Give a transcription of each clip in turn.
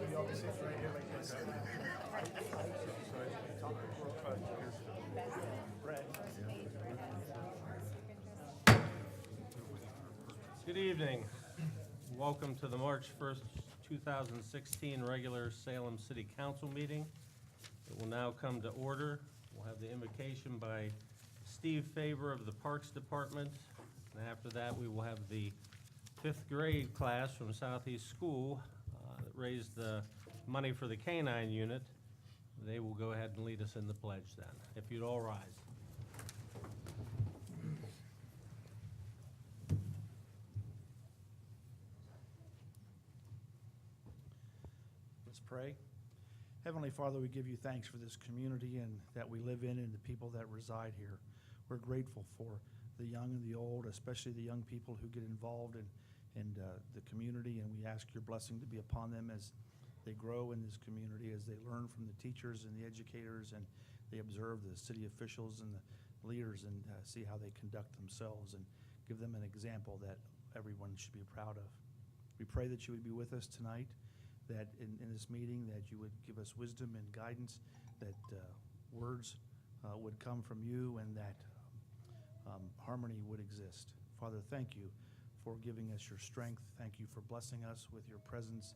Y'all be sitting right here like this. Good evening. Welcome to the March 1st, 2016 regular Salem City Council meeting. It will now come to order. We'll have the invocation by Steve Faber of the Parks Department. And after that, we will have the 5th grade class from Southeast School that raised the money for the K-9 unit. They will go ahead and lead us in the pledge then. If you'd all rise. Let's pray. Heavenly Father, we give you thanks for this community and that we live in and the people that reside here. We're grateful for the young and the old, especially the young people who get involved in the community, and we ask your blessing to be upon them as they grow in this community, as they learn from the teachers and the educators, and they observe the city officials and the leaders and see how they conduct themselves and give them an example that everyone should be proud of. We pray that you would be with us tonight, that in this meeting, that you would give us wisdom and guidance, that words would come from you, and that harmony would exist. Father, thank you for giving us your strength. Thank you for blessing us with your presence.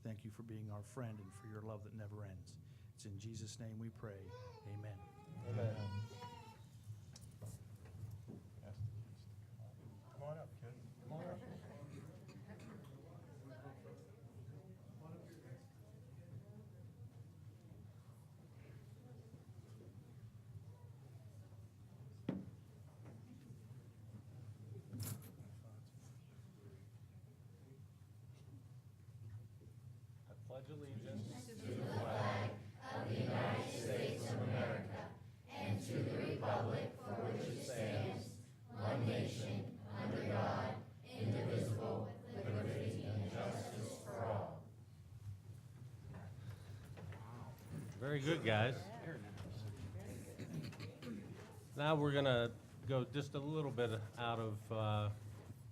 Thank you for being our friend and for your love that never ends. It's in Jesus' name we pray. Amen. Amen. Come on up, kid. Come on up. I pledge allegiance Very good, guys. Now we're going to go just a little bit out of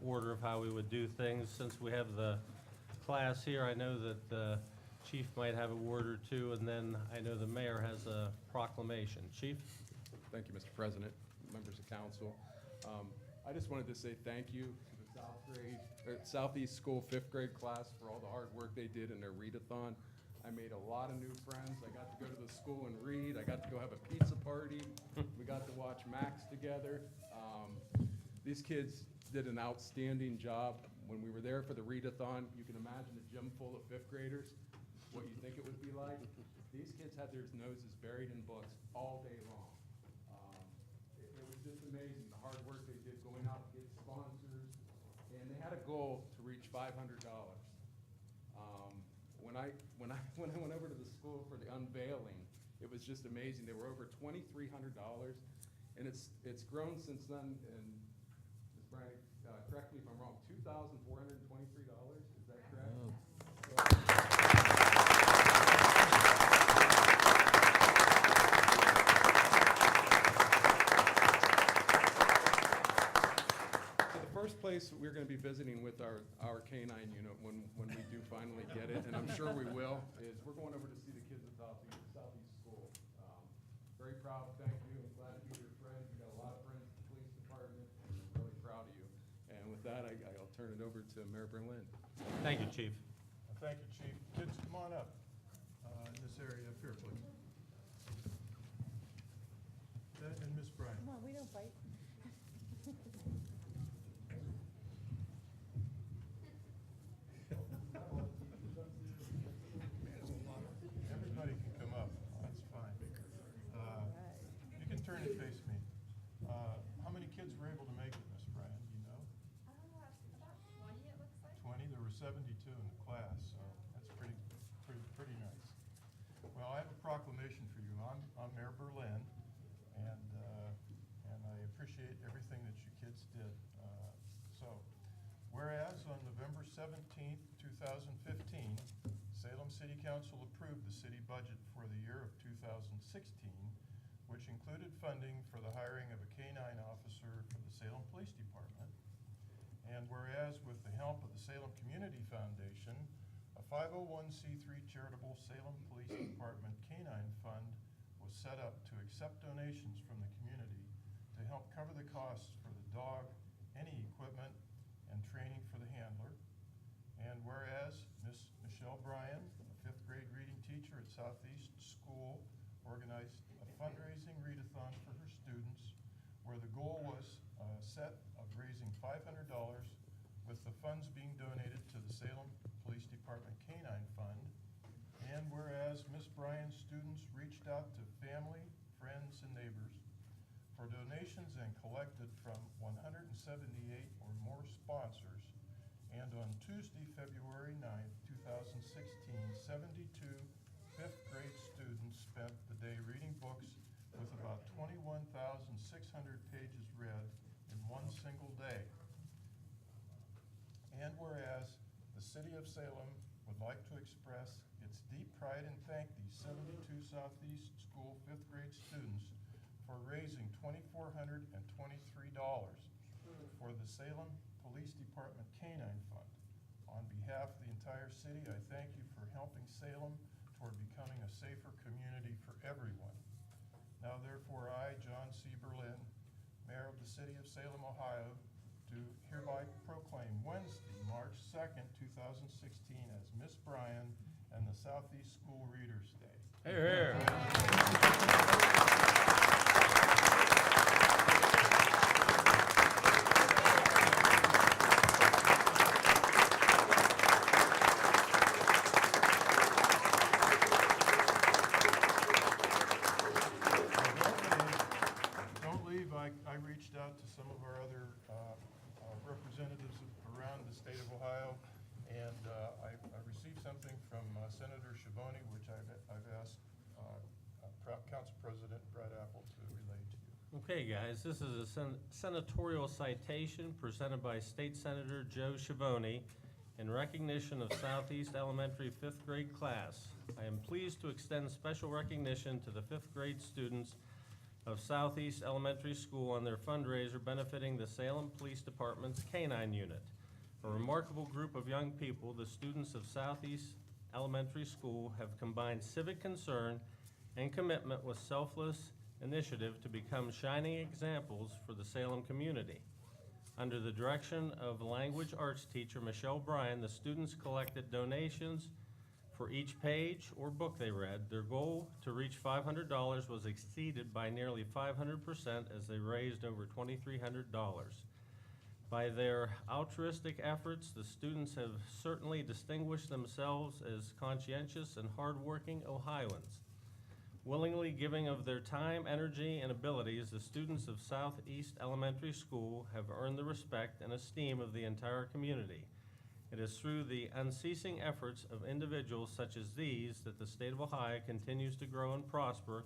order of how we would do things. Since we have the class here, I know that the chief might have a word or two, and then I know the mayor has a proclamation. Chief? Thank you, Mr. President, members of council. I just wanted to say thank you to the Southeast School 5th grade class for all the hard work they did in their readathon. I made a lot of new friends. I got to go to the school and read. I got to go have a pizza party. We got to watch Max together. These kids did an outstanding job. When we were there for the readathon, you can imagine a gym full of 5th graders, what you think it would be like. These kids had their noses buried in books all day long. It was just amazing, the hard work they did going out to get sponsors. And they had a goal to reach $500. When I went over to the school for the unveiling, it was just amazing. They were over $2,300, and it's grown since then. And Ms. Bryant, correct me if I'm wrong, $2,423. Is that correct? First place we're going to be visiting with our K-9 unit when we do finally get it, and I'm sure we will, is we're going over to see the kids at Southeast School. Very proud, thank you, I'm glad to be your friend. You got a lot of friends at the police department, and I'm really proud of you. And with that, I'll turn it over to Mayor Berlin. Thank you, Chief. Thank you, Chief. Kids, come on up in this area up here, please. And Miss Bryant. Come on, we don't fight. Everybody can come up. That's fine. You can turn and face me. How many kids were able to make it, Miss Bryant? Do you know? About 20, it looks like. 20. There were 72 in the class, so that's pretty nice. Well, I have a proclamation for you. I'm Mayor Berlin, and I appreciate everything that you kids did. Whereas on November 17th, 2015, Salem City Council approved the city budget for the year of 2016, which included funding for the hiring of a K-9 officer for the Salem Police Department. And whereas with the help of the Salem Community Foundation, a A 501c3 charitable Salem Police Department Canine Fund was set up to accept donations from the community to help cover the costs for the dog, any equipment, and training for the handler. And whereas Miss Michelle Bryan, a fifth grade reading teacher at Southeast School, organized a fundraising readathon for her students where the goal was set of raising $500 with the funds being donated to the Salem Police Department Canine Fund. And whereas Miss Bryan's students reached out to family, friends, and neighbors for donations and collected from 178 or more sponsors. And on Tuesday, February 9th, 2016, 72 fifth grade students spent the day reading books with about 21,600 pages read in one single day. And whereas the City of Salem would like to express its deep pride and thank these 72 Southeast School fifth grade students for raising $2,423 for the Salem Police Department Canine Fund. On behalf of the entire city, I thank you for helping Salem toward becoming a safer community for everyone. Now therefore, I, John C. Berlin, Mayor of the City of Salem, Ohio, do hereby proclaim Wednesday, March 2nd, 2016 as Miss Bryan and the Southeast School Readers Day. Here, here. Don't leave. I reached out to some of our other representatives around the state of Ohio, and I received something from Senator Schiavone, which I've asked Council President Brad Apple to relay to you. Okay, guys, this is a senatorial citation presented by State Senator Joe Schiavone in recognition of Southeast Elementary fifth grade class. I am pleased to extend special recognition to the fifth grade students of Southeast Elementary School on their fundraiser benefiting the Salem Police Department's Canine Unit. A remarkable group of young people, the students of Southeast Elementary School, have combined civic concern and commitment with selfless initiative to become shining examples for the Salem community. Under the direction of language arts teacher Michelle Bryan, the students collected donations for each page or book they read. Their goal to reach $500 was exceeded by nearly 500% as they raised over $2,300. By their altruistic efforts, the students have certainly distinguished themselves as conscientious and hardworking Ohioans. Willingly giving of their time, energy, and abilities, the students of Southeast Elementary School have earned the respect and esteem of the entire community. It is through the unceasing efforts of individuals such as these that the state of Ohio continues to grow and prosper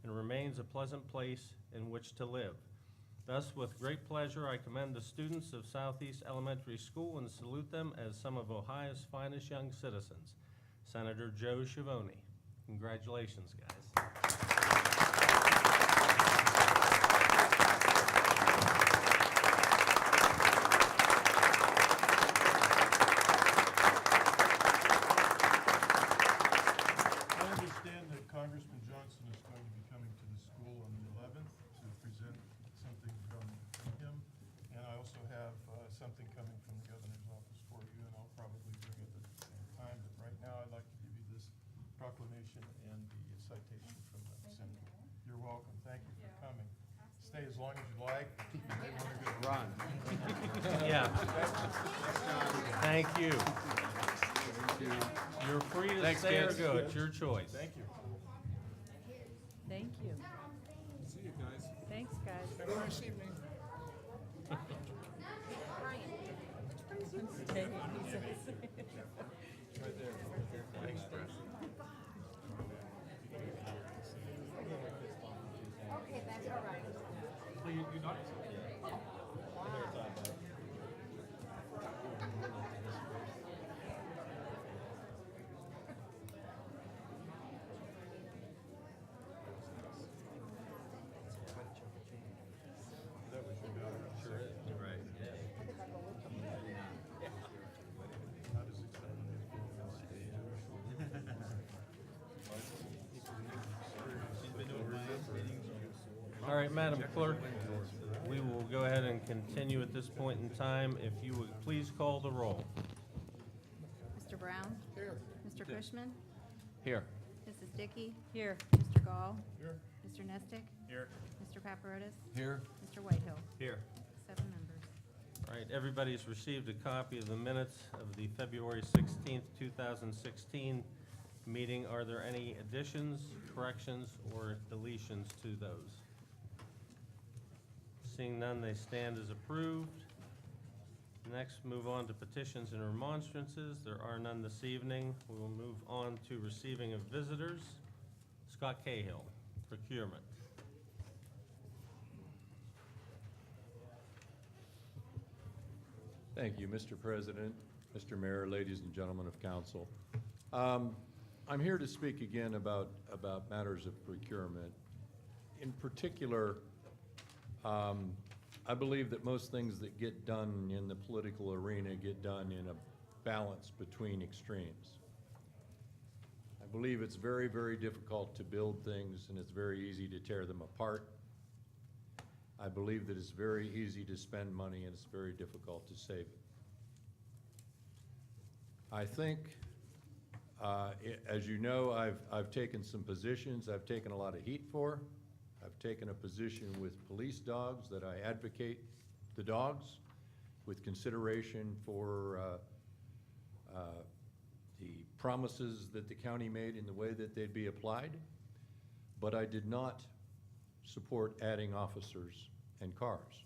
and remains a pleasant place in which to live. Thus, with great pleasure, I commend the students of Southeast Elementary School and salute them as some of Ohio's finest young citizens. Senator Joe Schiavone. Congratulations, guys. I understand that Congressman Johnson is going to be coming to the school on the 11th to present something from him. And I also have something coming from the governor's office for you, and I'll probably bring it at the same time. But right now, I'd like to give you this proclamation and the citation from the senator. You're welcome. Thank you for coming. Stay as long as you like. You may want to go run. Yeah. Thank you. You're free to Thanks, stay or kids. go. It's your choice. Thank you. Thank you. See you guys. Thanks, guys. Have a nice evening. Stay. Right there. Thanks, Brad. Okay, that's all right. That was your daughter. Sure is. Right. Not as exciting as being on stage. All right, Madam Clerk, we will go ahead and continue at this point in time. If you would please call the roll. Mr. Brown? Here. Mr. Cushman? Here. Mrs. Dickey? Here. Mr. Gall? Here. Mr. Nestick? Here. Mr. Paparotis? Here. Mr. Whitehill? Here. 7 members. All right, everybody's received a copy of the minutes of the February 16th, 2016 meeting. Are there any additions, corrections, or deletions to those? Seeing none, they stand as approved. Next, move on to petitions and remonstrances. There are none this evening. We will move on to receiving of visitors. Scott Cahill, procurement. Thank you, Mr. President, Mr. Mayor, ladies and gentlemen of council. I'm here to speak again about matters of procurement. In particular, I believe that most things that get done in the political arena get done in a balance between extremes. I believe it's very, very difficult to build things, and it's very easy to tear them apart. I believe that it's very easy to spend money, and it's very difficult to save it. I think, as you know, I've taken some positions I've taken a lot of heat for. I've taken a position with police dogs that I advocate the dogs with consideration for the promises that the county made in the way that they'd be applied. But I did not support adding officers and cars.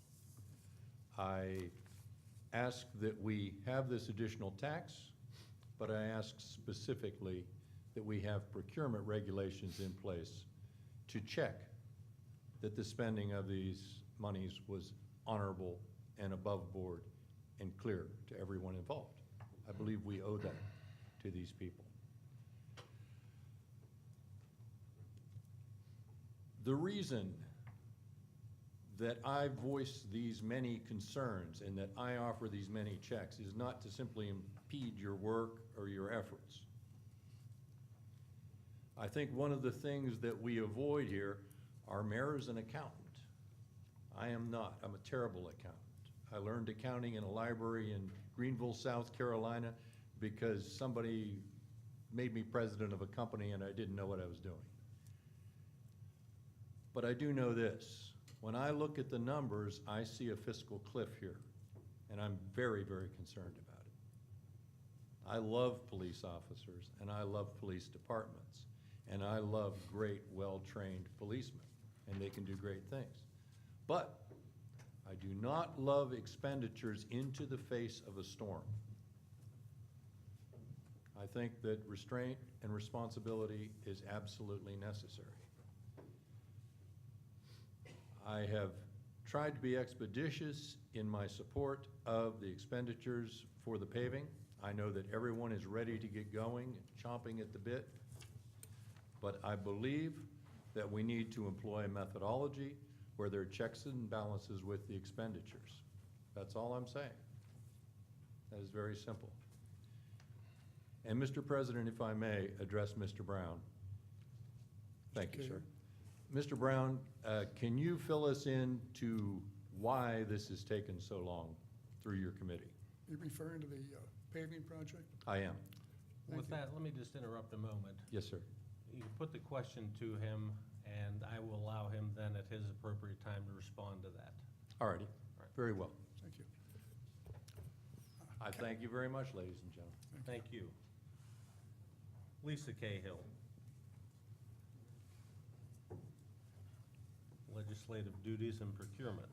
I ask that we have this additional tax, but I ask specifically that we have procurement regulations in place to check that the spending of these monies was honorable and above board and clear to everyone involved. I believe we owe that to these people. The reason that I voice these many concerns and that I offer these many checks is not to simply impede your work or your efforts. I think one of the things that we avoid here, our mayor is an accountant. I am not. I'm a terrible accountant. I learned accounting in a library in Greenville, South Carolina, because somebody made me president of a company and I didn't know what I was doing. But I do know this. When I look at the numbers, I see a fiscal cliff here, and I'm very, very concerned about it. I love police officers, and I love police departments, and I love great, well-trained policemen, and they can do great things. But I do not love expenditures into the face of a storm. I think that restraint and responsibility is absolutely necessary. I have tried to be expeditious in my support of the expenditures for the paving. I know that everyone is ready to get going, chomping at the bit. But I believe that we need to employ a methodology where there are checks and balances with the expenditures. That's all I'm saying. That is very simple. And Mr. President, if I may address Mr. Brown. Thank you, sir. Mr. Brown, can you fill us in to why this has taken so long through your committee? You're referring to the paving project? I am. With that, let me just interrupt a moment. Yes, sir. You can put the question to him, and I will allow him then at his appropriate time to respond to that. All righty. Very well. Thank you. I thank you very much, ladies and gentlemen. Thank you. Lisa Cahill. Legislative duties and procurement.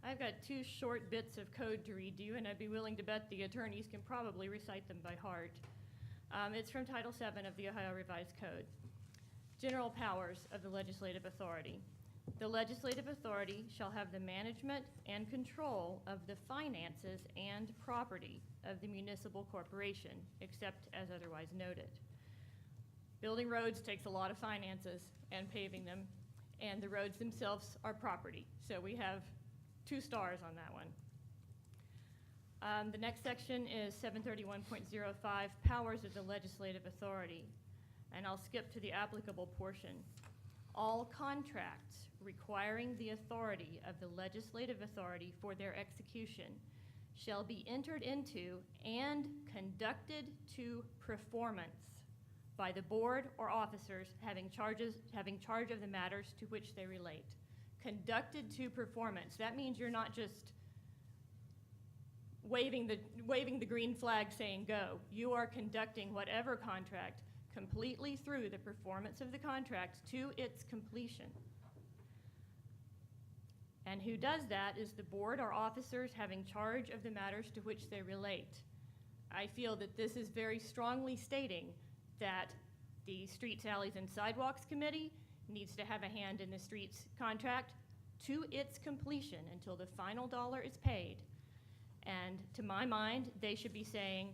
I've got two short bits of code to read to you, and I'd be willing to bet the attorneys can probably recite them by heart. It's from Title VII of the Ohio Revised Code. General powers of the legislative authority. The legislative authority shall have the management and control of the finances and property of the municipal corporation, except as otherwise noted. Building roads takes a lot of finances and paving them, and the roads themselves are property. So we have 2 stars on that one. The next section is 731.05, powers of the legislative authority. And I'll skip to the applicable portion. All contracts requiring the authority of the legislative authority for their execution shall be entered into and conducted to performance by the board or officers having charge of the matters to which they relate. Conducted to performance. That means you're not just waving the green flag saying go. You are conducting whatever contract completely through the performance of the contract to its completion. And who does that is the board or officers having charge of the matters to which they relate. I feel that this is very strongly stating that the Streets, Alleys, and Sidewalks Committee needs to have a hand in the streets contract to its completion until the final dollar is paid. And to my mind, they should be saying,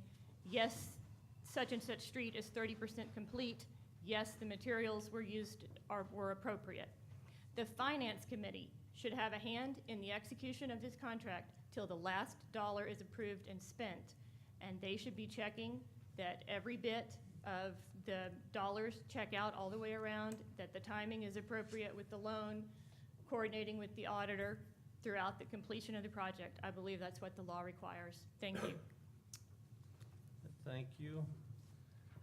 yes, such and such street is 30% complete. Yes, the materials were appropriate. The Finance Committee should have a hand in the execution of this contract till the last dollar is approved and spent. And they should be checking that every bit of the dollars check out all the way around, that the timing is appropriate with the loan, coordinating with the auditor throughout the completion of the project. I believe that's what the law requires. Thank you. Thank you.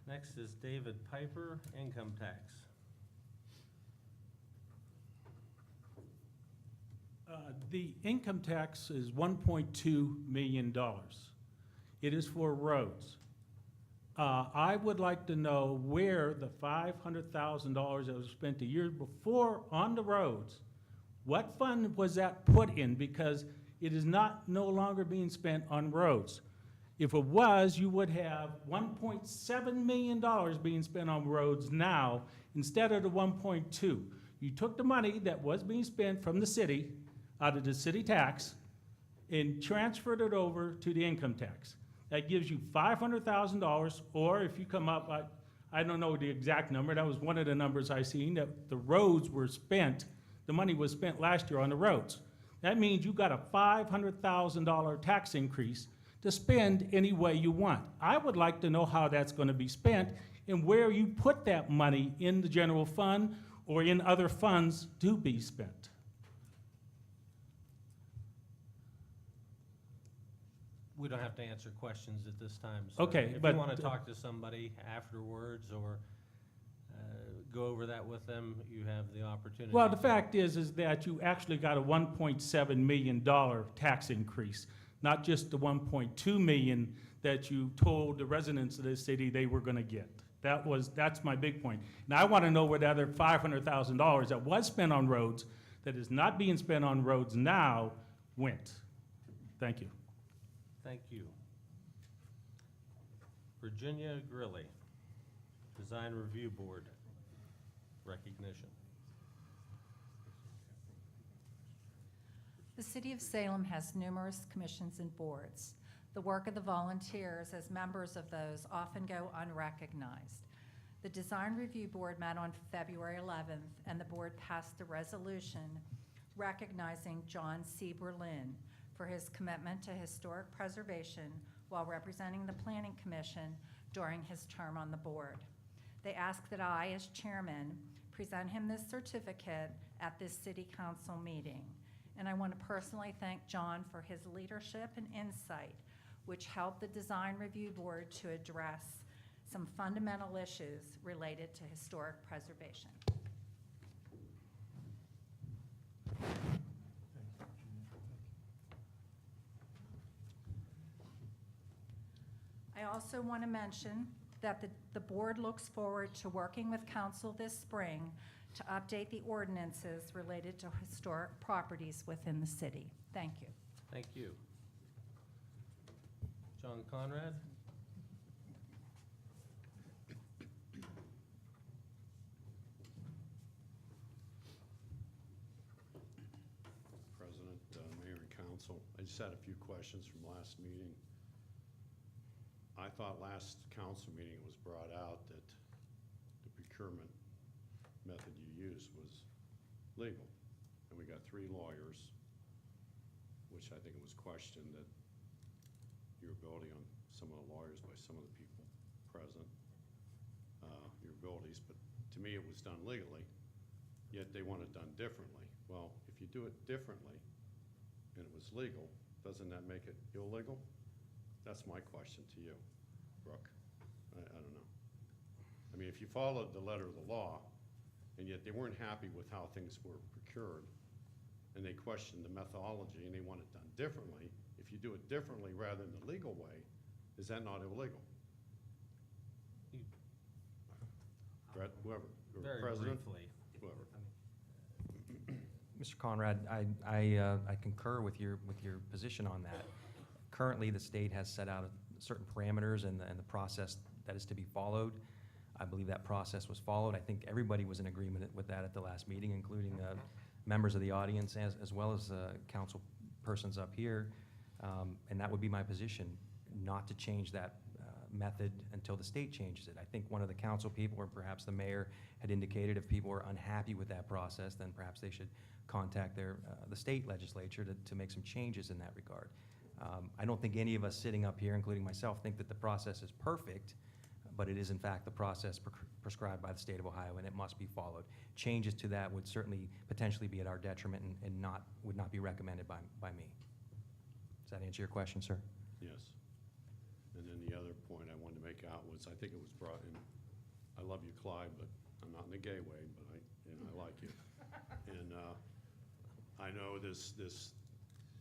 Next is David Piper, income tax. The income tax is $1.2 million. It is for roads. I would like to know where the $500,000 that was spent the year before on the roads, what fund was that put in? Because it is no longer being spent on roads. If it was, you would have $1.7 million being spent on roads now instead of the 1.2. You took the money that was being spent from the city, out of the city tax, and transferred it over to the income tax. That gives you $500,000, or if you come up, I don't know the exact number, that was one of the numbers I seen, that the roads were spent, the money was spent last year on the roads. That means you got a $500,000 tax increase to spend any way you want. I would like to know how that's going to be spent and where you put that money in the general fund or in other funds to be spent. We don't have to answer questions at this time, sir. Okay, If but- you want to talk to somebody afterwards or go over that with them, you have the opportunity. Well, the fact is that you actually got a $1.7 million tax increase, not just the $1.2 million that you told the residents of this city they were going to get. That's my big point. And I want to know where the other $500,000 that was spent on roads, that is not being spent on roads now, went. Thank you. Thank you. Virginia Grilly, Design Review Board, recognition. The City of Salem has numerous commissions and boards. The work of the volunteers as members of those often go unrecognized. The Design Review Board met on February 11th, and the board passed a resolution recognizing John C. Berlin for his commitment to historic preservation while representing the Planning Commission during his term on the board. They ask that I, as chairman, present him this certificate at this city council meeting. And I want to personally thank John for his leadership and insight, which helped the Design Review Board to address some fundamental issues related to historic preservation. I also want to mention that the board looks forward to working with council this spring to update the ordinances related to historic properties within the city. Thank you. Thank you. John Conrad? President, Mayor, and Council. I just had a few questions from last meeting. I thought last council meeting it was brought out that the procurement method you used was legal. And we got 3 lawyers, which I think it was questioned that your ability on some of the lawyers by some of the people present, your abilities, but to me it was done legally. yet they want it done differently. Well, if you do it differently and it was legal, doesn't that make it illegal? That's my question to you, Brooke. I don't know. I mean, if you followed the letter of the law, and yet they weren't happy with how things were procured, and they questioned the methodology and they want it done differently, if you do it differently rather than the legal way, is that not illegal? Brett, whoever, or Very President, briefly. whoever. Mr. Conrad, I concur with your position on that. Currently, the state has set out certain parameters and the process that is to be followed. I believe that process was followed. I think everybody was in agreement with that at the last meeting, including members of the audience as well as council persons up here. And that would be my position, not to change that method until the state changes it. I think one of the council people, or perhaps the mayor, had indicated if people were unhappy with that process, then perhaps they should contact the state legislature to make some changes in that regard. I don't think any of us sitting up here, including myself, think that the process is perfect, but it is in fact the process prescribed by the state of Ohio, and it must be followed. Changes to that would certainly potentially be at our detriment and would not be recommended by me. Does that answer your question, sir? Yes. And then the other point I wanted to make out was, I think it was brought in, I love you, Clyde, but I'm not in a gay way, but I like you. And I know this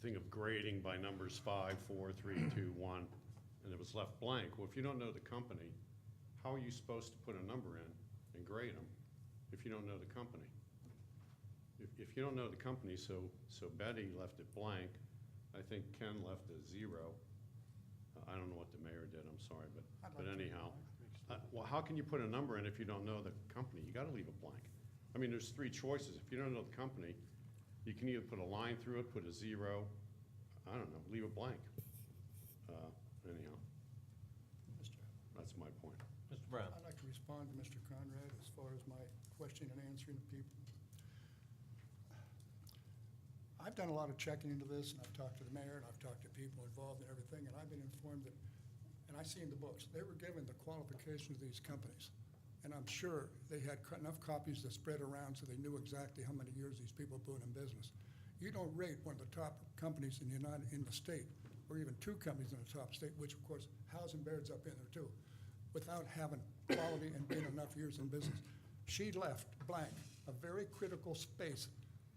thing of grading by numbers 5, 4, 3, 2, 1, and it was left blank. Well, if you don't know the company, how are you supposed to put a number in and grade them if you don't know the company? If you don't know the company, so Betty left it blank. I think Ken left a 0. I don't know what the mayor did, I'm sorry, but anyhow. Well, how can you put a number in if you don't know the company? You gotta leave it blank. I mean, there's 3 choices. If you don't know the company, you can either put a line through it, put a 0, I don't know, leave it blank. Anyhow, that's my point. Mr. Brown? I'd like to respond to Mr. Conrad as far as my question and answering to people. I've done a lot of checking into this, and I've talked to the mayor, and I've talked to people involved in everything, and I've been informed that, and I see in the books, they were given the qualifications of these companies. And I'm sure they had enough copies to spread around so they knew exactly how many years these people have been in business. You don't rate one of the top companies in the state, or even 2 companies in the top state, which of course, Howes and Baird's up in there too, without having quality and being enough years in business. She left blank a very critical space,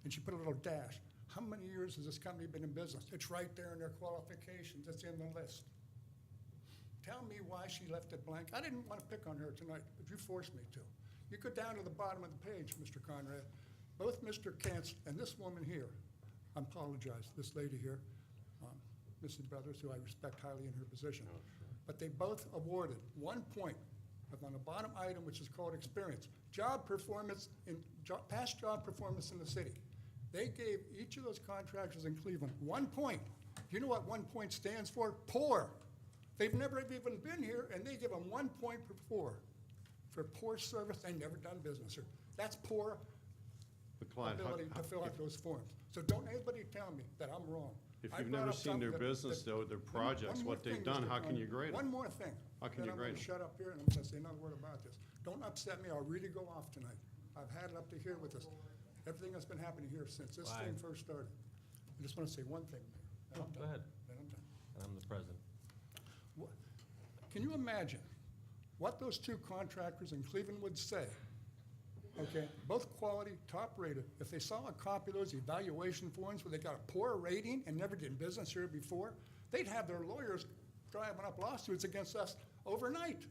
and she put a little dash. How many years has this company been in business? It's right there in their qualifications. It's in the list. Tell me why she left it blank. I didn't want to pick on her tonight, but you forced me to. You go down to the bottom of the page, Mr. Conrad. Both Mr. Kentz and this woman here, I apologize, this lady here, Mrs. Brothers, who I respect highly in her position, but they both awarded 1 point on the bottom item, which is called experience. Job performance, past job performance in the city. They gave each of those contractors in Cleveland 1 point. Do you know what 1 point stands for? Poor. They've never even been here, and they give them 1 point for poor service. They never done business here. That's poor But Clyde, ability to fill out those forms. So don't anybody tell me that I'm wrong. if I you've brought never up seen their something business, though, their projects, One more what they've thing, done, Mr. how can you Conrad. grade them? One more thing. How can you Then grade I'm them? gonna shut up here, and I'm gonna say another word about this. Don't upset me, I'll really go off tonight. I've had it up to here with this, everything that's been happening here since this thing first started. I just wanna say one thing, Mayor. then I'm Go done. ahead. Then I'm done. And I'm the president. Can you imagine what those 2 contractors in Cleveland would say? Okay, both quality, top rated. If they saw a copy of those evaluation forms where they got a poor rating and never did business here before, they'd have their lawyers driving up lawsuits against us overnight.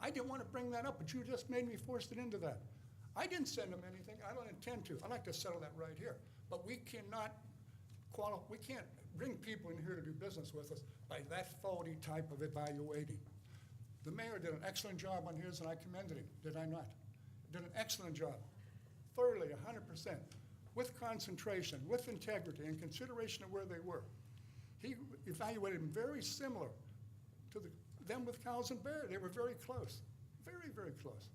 I didn't want to bring that up, but you just made me force it into that. I didn't send them anything. I don't intend to. I'd like to settle that right here. But we cannot we can't bring people in here to do business with us by that faulty type of evaluating. The mayor did an excellent job on his, and I commended him, did I not? Did an excellent job, thoroughly, 100%, with concentration, with integrity, and consideration of where they were. He evaluated them very similar to them with Howes and Baird. They were very close, very, very close.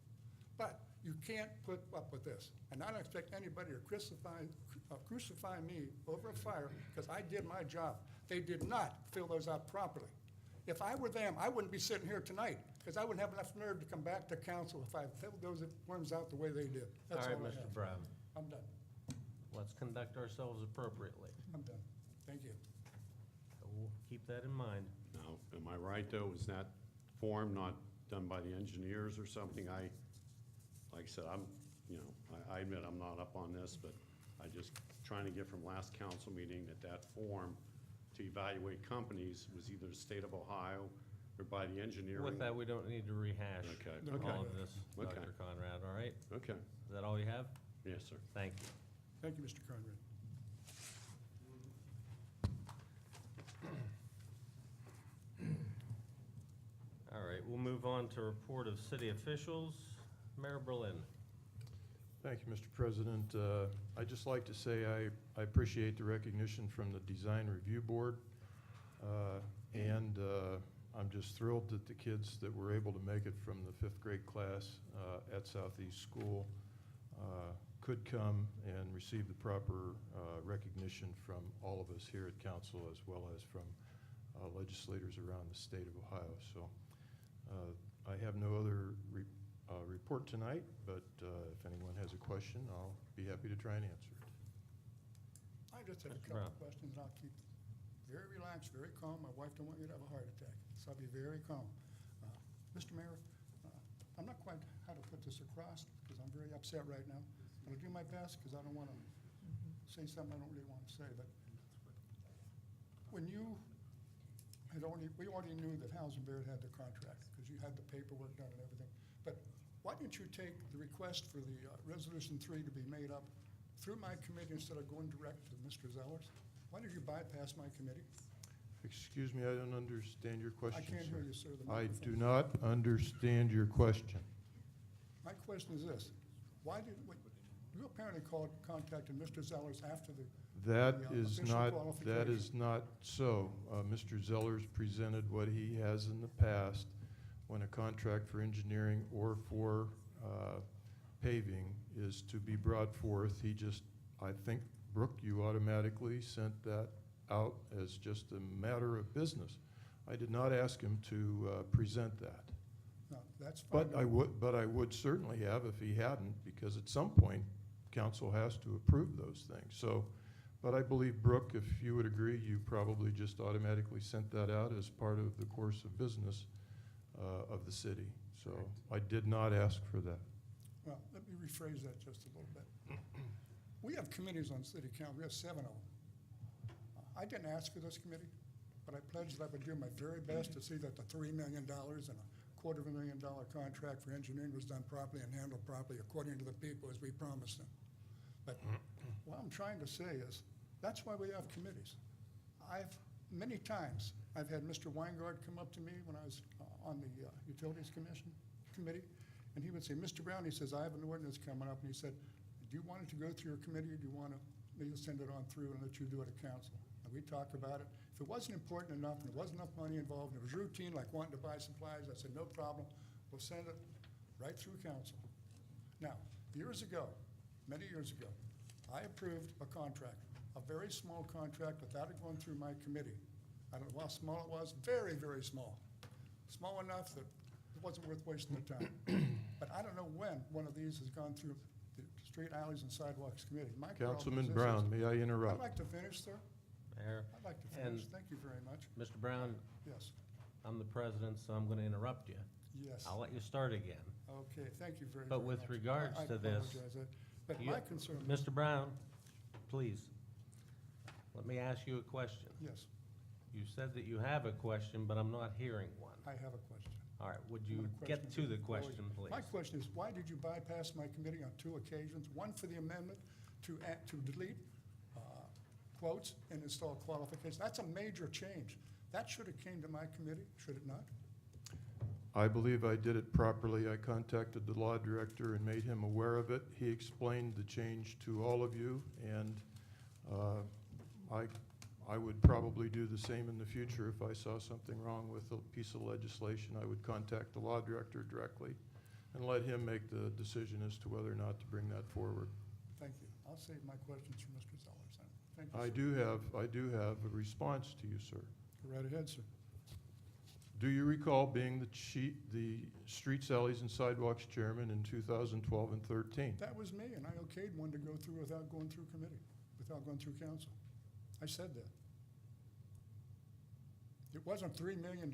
But you can't put up with this. And I don't expect anybody to crucify me over a fire because I did my job. They did not fill those out properly. If I were them, I wouldn't be sitting here tonight because I wouldn't have enough nerve to come back to council if I filled those forms out the way they did. That's All right, all I Mr. have. Brown. I'm done. Let's conduct ourselves appropriately. I'm done. Thank you. So we'll keep that in mind. Now, am I right, though? Was that form not done by the engineers or something? Like I said, I admit I'm not up on this, but I just trying to get from last council meeting that form to evaluate companies was either the state of Ohio or by the engineering. With that, we don't need to rehash Okay. all of this, Okay. Dr. Conrad, all right? Okay, Is that all you have? yes, sir. Thank you. Thank you, Mr. Conrad. All right, we'll move on to report of city officials. Mayor Berlin. Thank you, Mr. President. I'd just like to say I appreciate the recognition from the Design Review Board. And I'm just thrilled that the kids that were able to make it from the 5th grade class at Southeast School could come and receive the proper recognition from all of us here at council, as well as from legislators around the state of Ohio. So I have no other report tonight, but if anyone has a question, I'll be happy to try and answer it. I just had a Mr. couple Brown. of questions, and I'll keep very relaxed, very calm. My wife don't want me to have a heart attack, so I'll be very calm. Mr. Mayor, I'm not quite how to put this across, because I'm very upset right now, but I'll do my best, because I don't want to say something I don't really want to say, but when you we already knew that Howes and Baird had the contract, because you had the paperwork done and everything, but why didn't you take the request for the Resolution 3 to be made up through my committee instead of going direct to Mr. Zellers? Why did you bypass my committee? Excuse me, I don't understand your question, I can't sir. hear you, sir. The I microphone. do not understand your question. My question is this: why did you apparently contacted Mr. Zellers after the That the, is official not, qualification. that is not so. Mr. Zellers presented what he has in the past when a contract for engineering or for paving is to be brought forth. He just, I think, Brooke, you automatically sent that out as just a matter of business. I did not ask him to present that. No, that's fine. But I would certainly have if he hadn't, because at some point, council has to approve those things. So, but I believe, Brooke, if you would agree, you probably just automatically sent that out as part of the course of business of the city. So I did not ask for that. Well, let me rephrase that just a little bit. We have committees on city council. We have 7 of them. I didn't ask for this committee, but I pledged that I would do my very best to see that the $3 million and $250,000 contract for engineering was done properly and handled properly according to the people as we promised them. But what I'm trying to say is, that's why we have committees. Many times, I've had Mr. Weingard come up to me when I was on the Utilities Committee, and he would say, Mr. Brown, he says, I have an ordinance coming up, and he said, do you want it to go through your committee, or do you want me to send it on through and let you do it at council? And we talk about it. If it wasn't important enough, and there wasn't enough money involved, and it was routine, like wanting to buy supplies, I said, no problem, we'll send it right through council. Now, years ago, many years ago, I approved a contract, a very small contract without it going through my committee. I don't know how small it was, very, very small. Small enough that it wasn't worth wasting the time. But I don't know when one of these has gone through the Street, Alleys, and Sidewalks Committee. My problem is Councilman this Brown, may I I'd interrupt? like to finish, sir. Mayor, I'd like to And- finish. Thank you very much. Mr. Brown, Yes, I'm the president, so I'm going to interrupt you. yes. I'll let you start again. Okay, thank you very, But very with much. regards I to this, apologize. But you- my concern, Mr. Brown, please, let me ask you a question. yes, You said that you have a question, but I'm not hearing one. I have a question. All right, would My you get question's to the always- question, please? My question is, why did you bypass my committee on 2 occasions? One for the amendment to delete quotes and install qualifications. That's a major change. That should have came to my committee, should it not? I believe I did it properly. I contacted the law director and made him aware of it. He explained the change to all of you, and I would probably do the same in the future. If I saw something wrong with a piece of legislation, I would contact the law director directly and let him make the decision as to whether or not to bring that forward. Thank you. I'll save my questions for Mr. Zellers then. Thank you, sir. I do have a response to you, sir. Go right ahead, sir. Do you recall being the Streets, Alleys, and Sidewalks Chairman in 2012 and 13? That was me, and I okayed one to go through without going through committee, without going through council. I said that. It wasn't $3 million.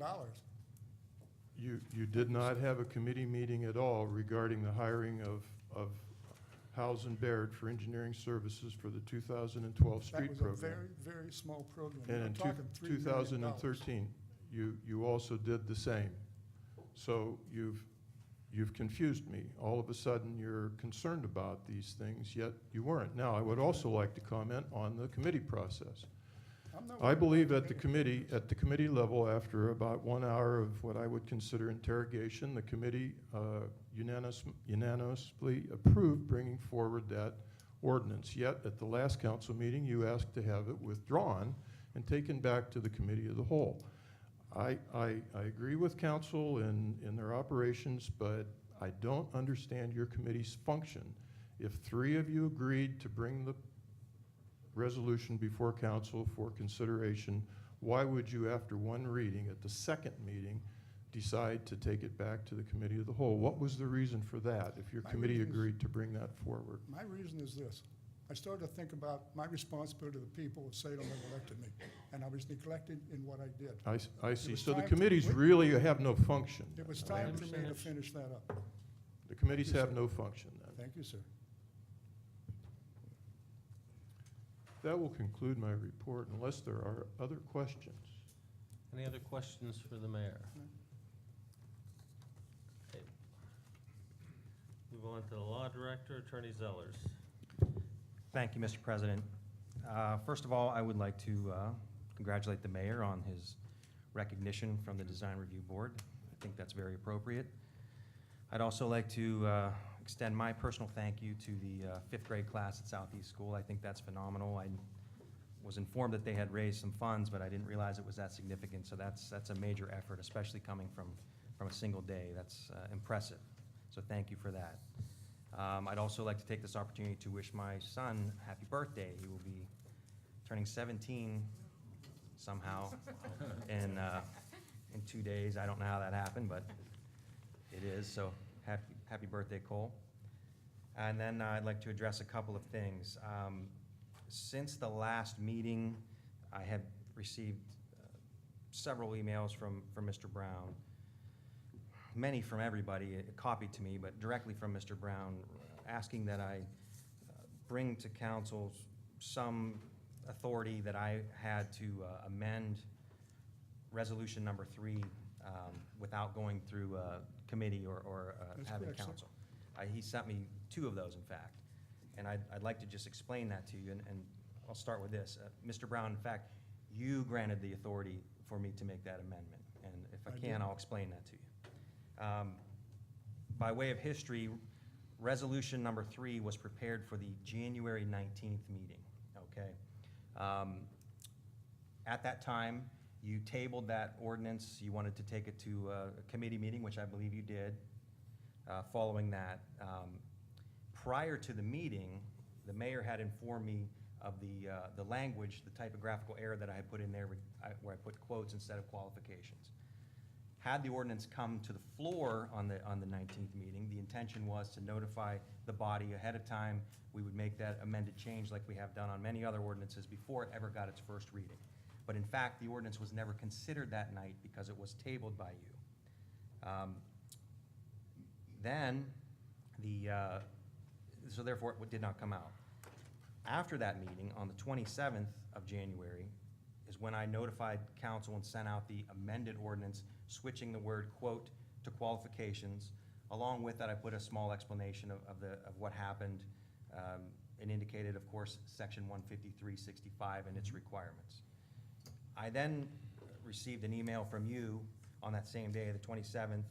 You did not have a committee meeting at all regarding the hiring of Howes and Baird for engineering services for the 2012 street That was a program. very, very small program. And I'm in talking $3 million. 2013, you also did the same. So you've confused me. All of a sudden, you're concerned about these things, yet you weren't. Now, I would also like to comment on the committee process. I'm not I worried believe about at the committee level, after about 1 hour of what I would consider interrogation, the committee unanimously approved bringing forward that ordinance. Yet, at the last council meeting, you asked to have it withdrawn and taken back to the committee of the whole. I agree with council in their operations, but I don't understand your committee's function. If 3 of you agreed to bring the resolution before council for consideration, why would you, after 1 reading at the second meeting, decide to take it back to the committee of the whole? What was the reason for that, if your My committee reason is- agreed to bring that forward? My reason is this. I started to think about my responsibility to the people of Salem that elected me, and I was neglected in what I did. I see. was So the time- committees wait. really have no function. It was then. time for me to finish that up. The committees Thank you, have sir. no function then. Thank you, sir. That will conclude my report unless there are other questions. Any other questions for the mayor? Okay. Move on to the law director, Attorney Zellers. Thank you, Mr. President. First of all, I would like to congratulate the mayor on his recognition from the Design Review Board. I think that's very appropriate. I'd also like to extend my personal thank you to the 5th grade class at Southeast School. I think that's phenomenal. I was informed that they had raised some funds, but I didn't realize it was that significant. So that's a major effort, especially coming from a single day. That's impressive. So thank you for that. I'd also like to take this opportunity to wish my son happy birthday. He will be turning 17 somehow in 2 days. I don't know how that happened, but it is. So happy birthday, Cole. And then I'd like to address a couple of things. Since the last meeting, I have received several emails from Mr. Brown. Many from everybody, copied to me, but directly from Mr. Brown, asking that I bring to council some authority that I had to amend resolution number 3 without going through committee or That's having correct, sir. council. He sent me 2 of those, in fact, and I'd like to just explain that to you, and I'll start with this. Mr. Brown, in fact, you granted the authority for me to make that amendment, and if I I can, did. I'll explain that to you. By way of history, resolution number 3 was prepared for the January 19th meeting, okay? At that time, you tabled that ordinance, you wanted to take it to a committee meeting, which I believe you did. Following that, prior to the meeting, the mayor had informed me of the language, the typographical error that I had put in there where I put quotes instead of qualifications. Had the ordinance come to the floor on the 19th meeting, the intention was to notify the body ahead of time. We would make that amended change like we have done on many other ordinances before it ever got its first reading. But in fact, the ordinance was never considered that night because it was tabled by you. So therefore, it did not come out. After that meeting, on the 27th of January, is when I notified council and sent out the amended ordinance, switching the word "quote" to qualifications. Along with that, I put a small explanation of what happened, and indicated, of course, section 153.65 and its requirements. I then received an email from you on that same day, the 27th,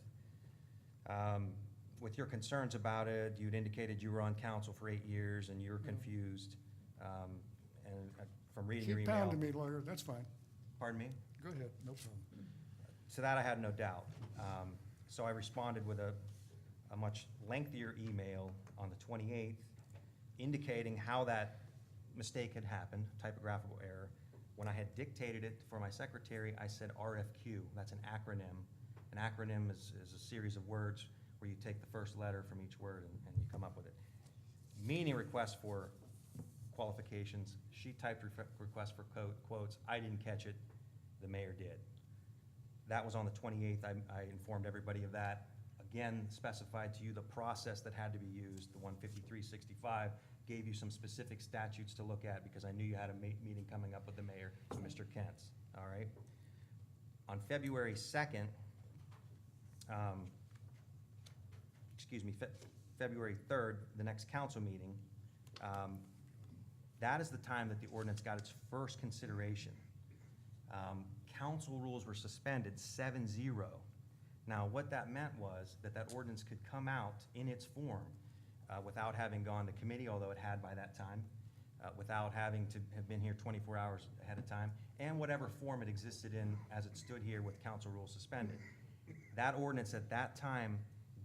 with your concerns about it. You'd indicated you were on council for 8 years and you were confused. And from reading your Keep email. pounding me, lawyer, that's fine. Pardon me? Go ahead, no problem. To that, I had no doubt. So I responded with a much lengthier email on the 28th, indicating how that mistake had happened, typographical error, When I had dictated it for my secretary, I said RFQ. That's an acronym. An acronym is a series of words where you take the first letter from each word and you come up with it. Meaning request for qualifications. She typed request for quotes. I didn't catch it. The mayor did. That was on the 28th. I informed everybody of that. Again, specified to you the process that had to be used. The 15365 gave you some specific statutes to look at because I knew you had a meeting coming up with the mayor, Mr. Kent's, all right? On February 2nd, February 3rd, the next council meeting, that is the time that the ordinance got its first consideration. Council rules were suspended 7-0. Now, what that meant was that that ordinance could come out in its form without having gone to committee, although it had by that time, without having to have been here 24 hours ahead of time, and whatever form it existed in as it stood here with council rules suspended. That ordinance at that time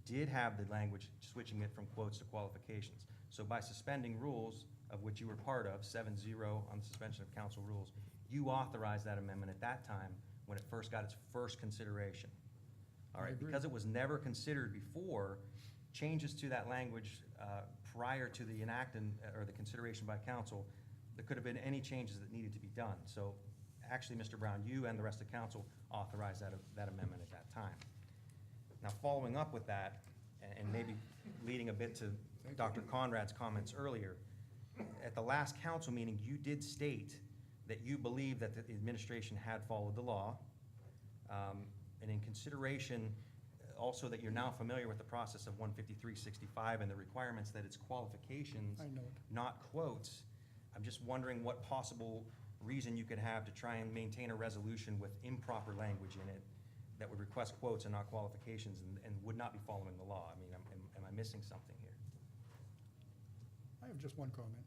did have the language switching it from quotes to qualifications. So by suspending rules, of which you were part of, 7-0 on the suspension of council rules, you authorized that amendment at that time when it first got its first consideration. All right, because it was never considered before, changes to that language prior to the enacting or the consideration by council, there could have been any changes that needed to be done. So actually, Mr. Brown, you and the rest of council authorized that amendment at that time. Now, following up with that, and maybe leading a bit to Dr. Conrad's comments earlier, at the last council meeting, you did state that you believe that the administration had followed the law, and in consideration, also that you're now familiar with the process of 15365 and the requirements that it's qualifications, I know. not quotes. I'm just wondering what possible reason you could have to try and maintain a resolution with improper language in it that would request quotes and not qualifications and would not be following the law. I mean, am I missing something here? I have just one comment.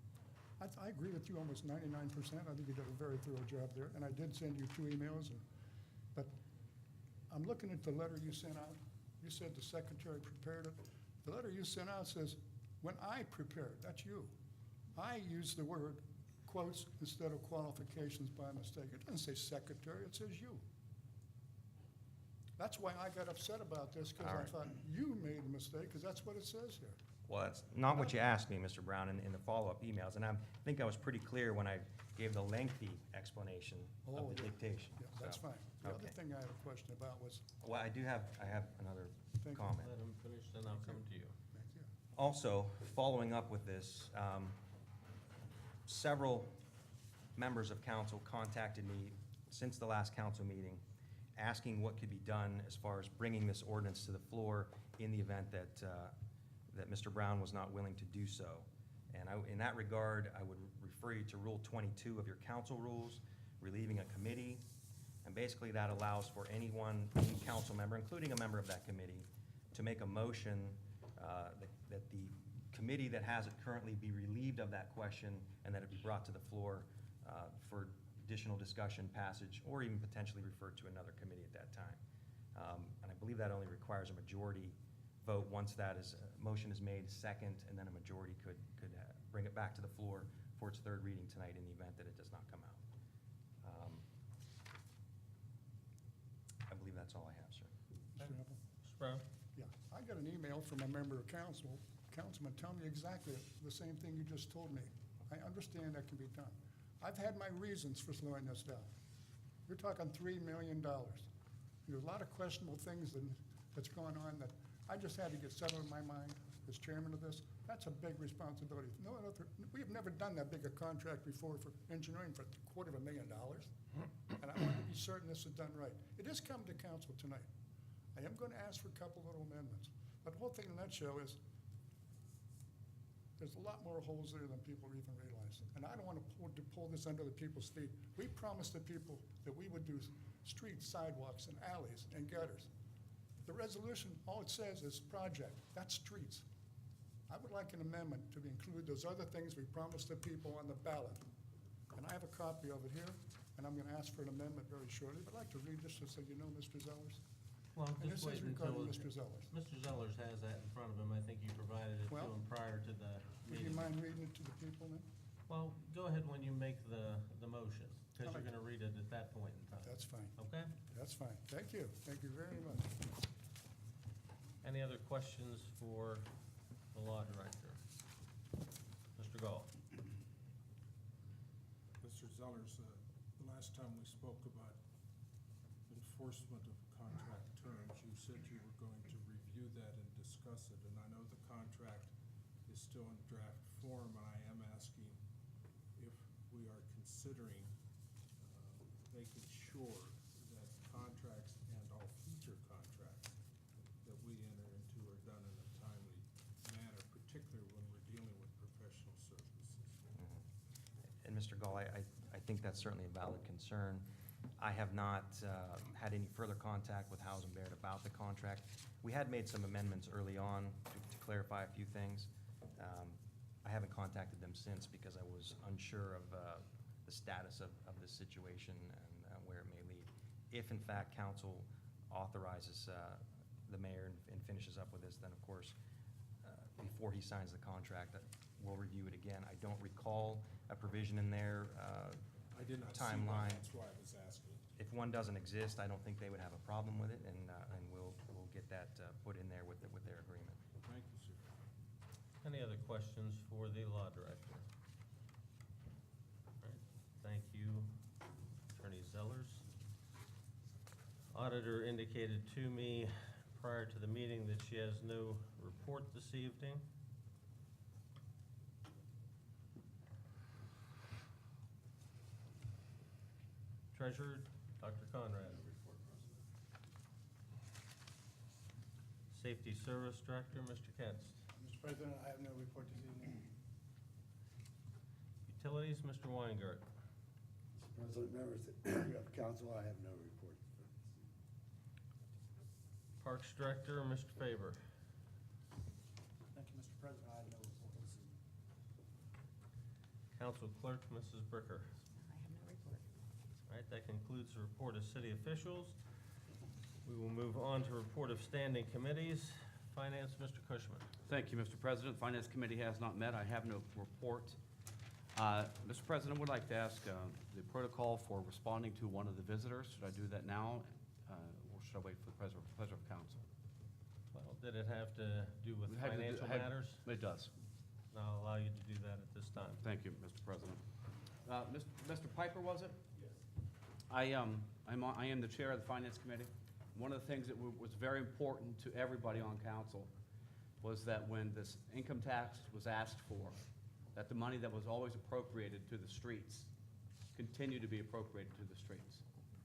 I agree with you almost 99%. I think you did a very thorough job there, and I did send you 2 emails, but I'm looking at the letter you sent out. You said the secretary prepared it. The letter you sent out says, when I prepared, that's you. I used the word quotes instead of qualifications by mistake. It doesn't say secretary, it says you. That's why I got upset about this, because All I right. thought you made a mistake, because that's what it says here. Well, that's not what you asked me, Mr. Brown, in the follow-up emails, and I think I was pretty clear when I gave the lengthy explanation of Oh, the yeah. dictation. Yeah, that's So, fine. The other okay. thing I had a question about was, Well, I have another Thank you. comment. Let him finish, then I'll come to you. thank you. Also, following up with this, several members of council contacted me since the last council meeting, asking what could be done as far as bringing this ordinance to the floor in the event that, that Mr. Brown was not willing to do so. And in that regard, I would refer you to Rule 22 of your council rules, relieving a committee. And basically, that allows for any council member, including a member of that committee, to make a motion that the committee that has it currently be relieved of that question and that it be brought to the floor for additional discussion, passage, or even potentially referred to another committee at that time. And I believe that only requires a majority vote once that motion is made second, and then a majority could bring it back to the floor for its third reading tonight in the event that it does not come out. I believe that's all I have, sir. Mr. Apple? Mr. Brown? Yeah, I got an email from a member of councilman telling me exactly the same thing you just told me. I understand that can be done. I've had my reasons for slowing this down. You're talking $3 million. There's a lot of questionable things that's going on that I just had to get settled in my mind as chairman of this. That's a big responsibility. We have never done that big a contract before for engineering for $250,000. And I want to be certain this is done right. It is coming to council tonight. I am going to ask for a couple little amendments. But the whole thing in a nutshell is there's a lot more holes there than people even realize. And I don't want to pull this under the people's feet. We promised the people that we would do streets, sidewalks, and alleys, and gutters. The resolution, all it says is project. That's streets. I would like an amendment to include those other things we promised the people on the ballot. And I have a copy of it here, and I'm going to ask for an amendment very shortly. But I'd like to read this just so you know, Mr. Zellers. Well, And just this is wait until, regarding Mr. Zellers. Mr. Zellers has that in front of him. I think you provided it to Well, him prior to the Would you meeting. mind reading it to the people then? Well, go ahead when you make the motion. Because you're going to read it at that point in time. That's fine. Okay? That's fine. Thank you. Thank you very much. Any other questions for the law director? Mr. Gall? Mr. Zellers, the last time we spoke about enforcement of contract terms, you said you were going to review that and discuss it, and I know the contract is still in draft form, and I am asking if we are considering making sure that contracts and all future contracts that we enter into are done in a timely manner, particularly when we're dealing with professional services. And Mr. Gall, I think that's certainly a valid concern. I have not had any further contact with Howes and Baird about the contract. We had made some amendments early on to clarify a few things. I haven't contacted them since because I was unsure of the status of this situation and where it may lead. If in fact council authorizes the mayor and finishes up with this, then of course, before he signs the contract, we'll review it again. I don't recall a provision in there, I did not see that, timeline. that's why I was asking. If one doesn't exist, I don't think they would have a problem with it, and we'll get that put in there with their agreement. Thank you, sir. Any other questions for the law director? All right, thank you, Attorney Zellers. Auditor indicated to me prior to the meeting that she has no report this evening. Treasurer, Dr. Conrad. Safety Service Director, Mr. Kenst. Mr. President, I have no report this evening. Utilities, Mr. Weingart. Mr. President, members of council, I have no report. Parks Director, Mr. Faber. Thank you, Mr. President. I have no report this evening. Council Clerk, Mrs. Bricker. I have no report. All right, that concludes the report of city officials. We will move on to report of standing committees. Finance, Mr. Cushman. Thank you, Mr. President. Finance Committee has not met. I have no report. Mr. President, I would like to ask the protocol for responding to one of the visitors. Should I do that now, or should I wait for the pleasure of council? Well, did it have to do with It had to do- financial had- matters? It does. I'll allow you to do that at this time. Thank you, Mr. President. Mr. Piper, was it? Yes. I am the chair of the Finance Committee. One of the things that was very important to everybody on council was that when this income tax was asked for, that the money that was always appropriated to the streets continue to be appropriated to the streets.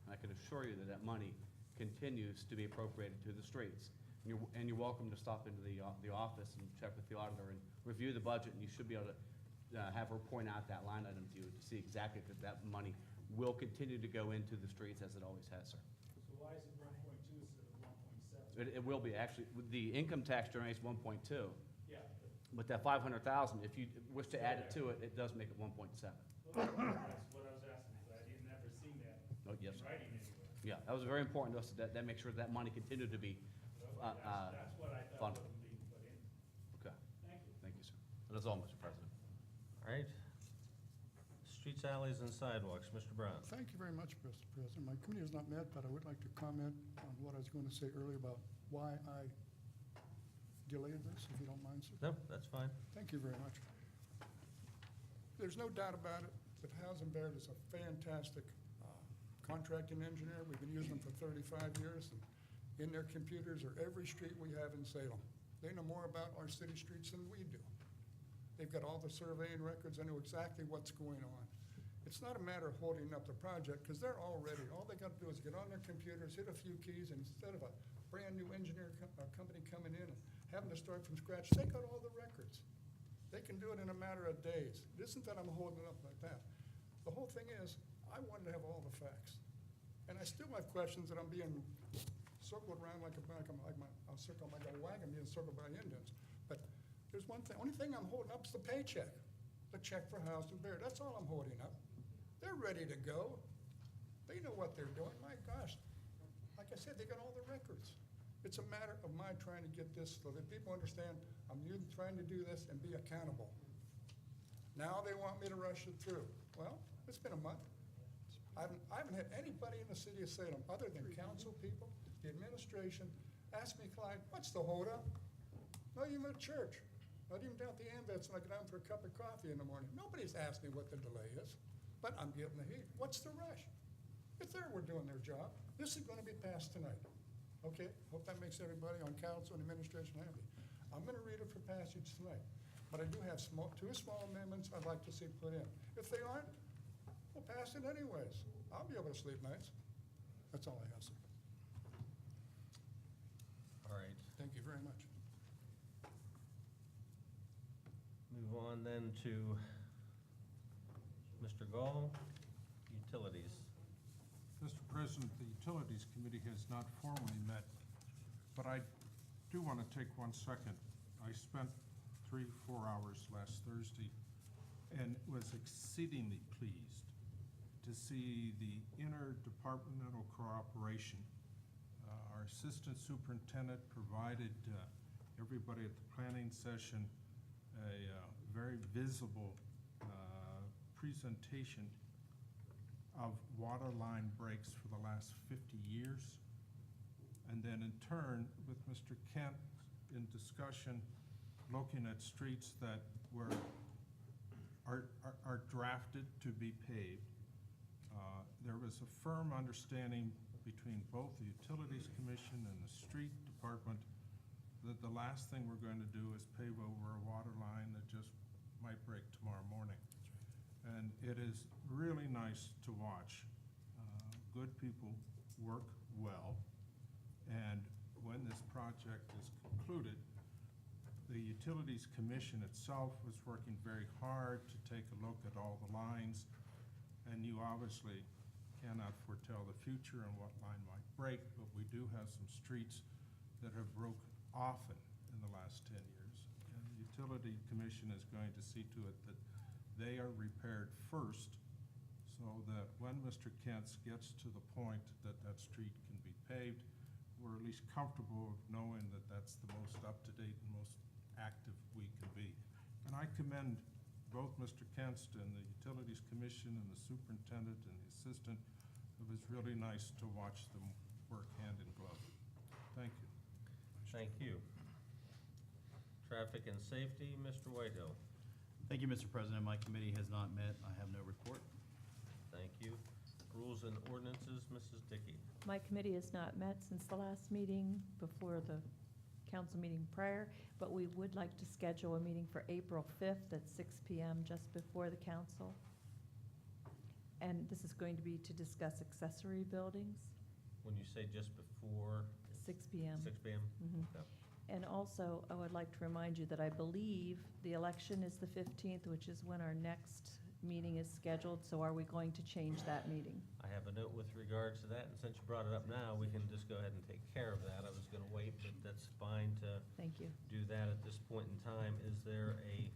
And I can assure you that that money continues to be appropriated to the streets. And you're welcome to stop into the office and check with the auditor and review the budget, and you should be able to have her point out that line item to you to see exactly that money will continue to go into the streets as it always has, sir. So why is it 1.2 instead of 1.7? It will be, actually, the income tax generates 1.2, Yeah. but that 500,000, if you wish to add it to it, it does make it 1.7. That's what I was asking, because I didn't never seen that Oh, yes, sir. writing anywhere. Yeah, that was very important to us, that makes sure that money continued to be, That's what I thought funded. wasn't being put in. Okay, Thank you. thank you, sir. That is all, Mr. President. All right. Streets, alleys, and sidewalks, Mr. Brown. Thank you very much, Mr. President. My committee has not met, but I would like to comment on what I was going to say earlier about why I delayed this, if you don't mind, sir. No, that's fine. Thank you very much. There's no doubt about it, that Howes and Baird is a fantastic contracting engineer. We've been using them for 35 years, and in their computers are every street we have in Salem. They know more about our city streets than we do. They've got all the surveying records. I know exactly what's going on. It's not a matter of holding up the project, because they're all ready. All they got to do is get on their computers, hit a few keys, and instead of a brand-new engineer company coming in and having to start from scratch, they got all the records. They can do it in a matter of days. It isn't that I'm holding it up like that. The whole thing is, I wanted to have all the facts. And I still have questions that I'm being circled around like a wagon being circled by Indians. But there's one thing, only thing I'm holding up is the paycheck, the check for Howes and Baird. That's all I'm holding up. They're ready to go. They know what they're doing. My gosh, like I said, they got all the records. It's a matter of my trying to get this so that people understand I'm trying to do this and be accountable. Now they want me to rush it through. Well, it's been a month. I haven't had anybody in the city of Salem, other than council people, the administration, ask me, Clyde, what's the holdup? Not even at church, not even down at the AMVets when I go down for a cup of coffee in the morning. Nobody's asked me what the delay is, but I'm getting the heat. What's the rush? If they were doing their job, this is gonna be passed tonight. Okay, hope that makes everybody on council and administration happy. I'm gonna read it for passage tonight, but I do have two small amendments I'd like to see put in. If they aren't, we'll pass it anyways. I'll be able to sleep nights. That's all I have, sir. All right. Thank you very much. Move on then to Mr. Gall, Utilities. Mr. President, the Utilities Committee has not formally met, but I do want to take 1 second. I spent 3-4 hours last Thursday and was exceedingly pleased to see the interdepartmental cooperation. Our Assistant Superintendent provided everybody at the planning session a very visible presentation of water line breaks for the last 50 years. And then in turn, with Mr. Kent in discussion, looking at streets that are drafted to be paved. There was a firm understanding between both the Utilities Commission and the Street Department that the last thing we're going to do is pave over a water line that just might break tomorrow morning. And it is really nice to watch. Good people work well, and when this project is concluded, the Utilities Commission itself was working very hard to take a look at all the lines, and you obviously cannot foretell the future and what line might break, but we do have some streets that have broke often in the last 10 years. And the Utility Commission is going to see to it that they are repaired first, so that when Mr. Kent's gets to the point that that street can be paved, we're at least comfortable of knowing that that's the most up-to-date and most active we can be. And I commend both Mr. Kent and the Utilities Commission and the superintendent and the assistant. It was really nice to watch them work hand in glove. Thank you. Thank you. Traffic and Safety, Mr. Whitehill. Thank you, Mr. President. My committee has not met. I have no report. Thank you. Rules and Ordinances, Mrs. Dickey. My committee has not met since the last meeting before the council meeting prior, but we would like to schedule a meeting for April 5th at 6 p.m. just before the council. And this is going to be to discuss accessory buildings, When you say just before 6 p.m. 6 p.m.? Mhm. Okay. And also, I would like to remind you that I believe the election is the 15th, which is when our next meeting is scheduled, so are we going to change that meeting? I have a note with regards to that, and since you brought it up now, we can just go ahead and take care of that. I was gonna wait, but that's fine to Thank you. do that at this point in time. Is there a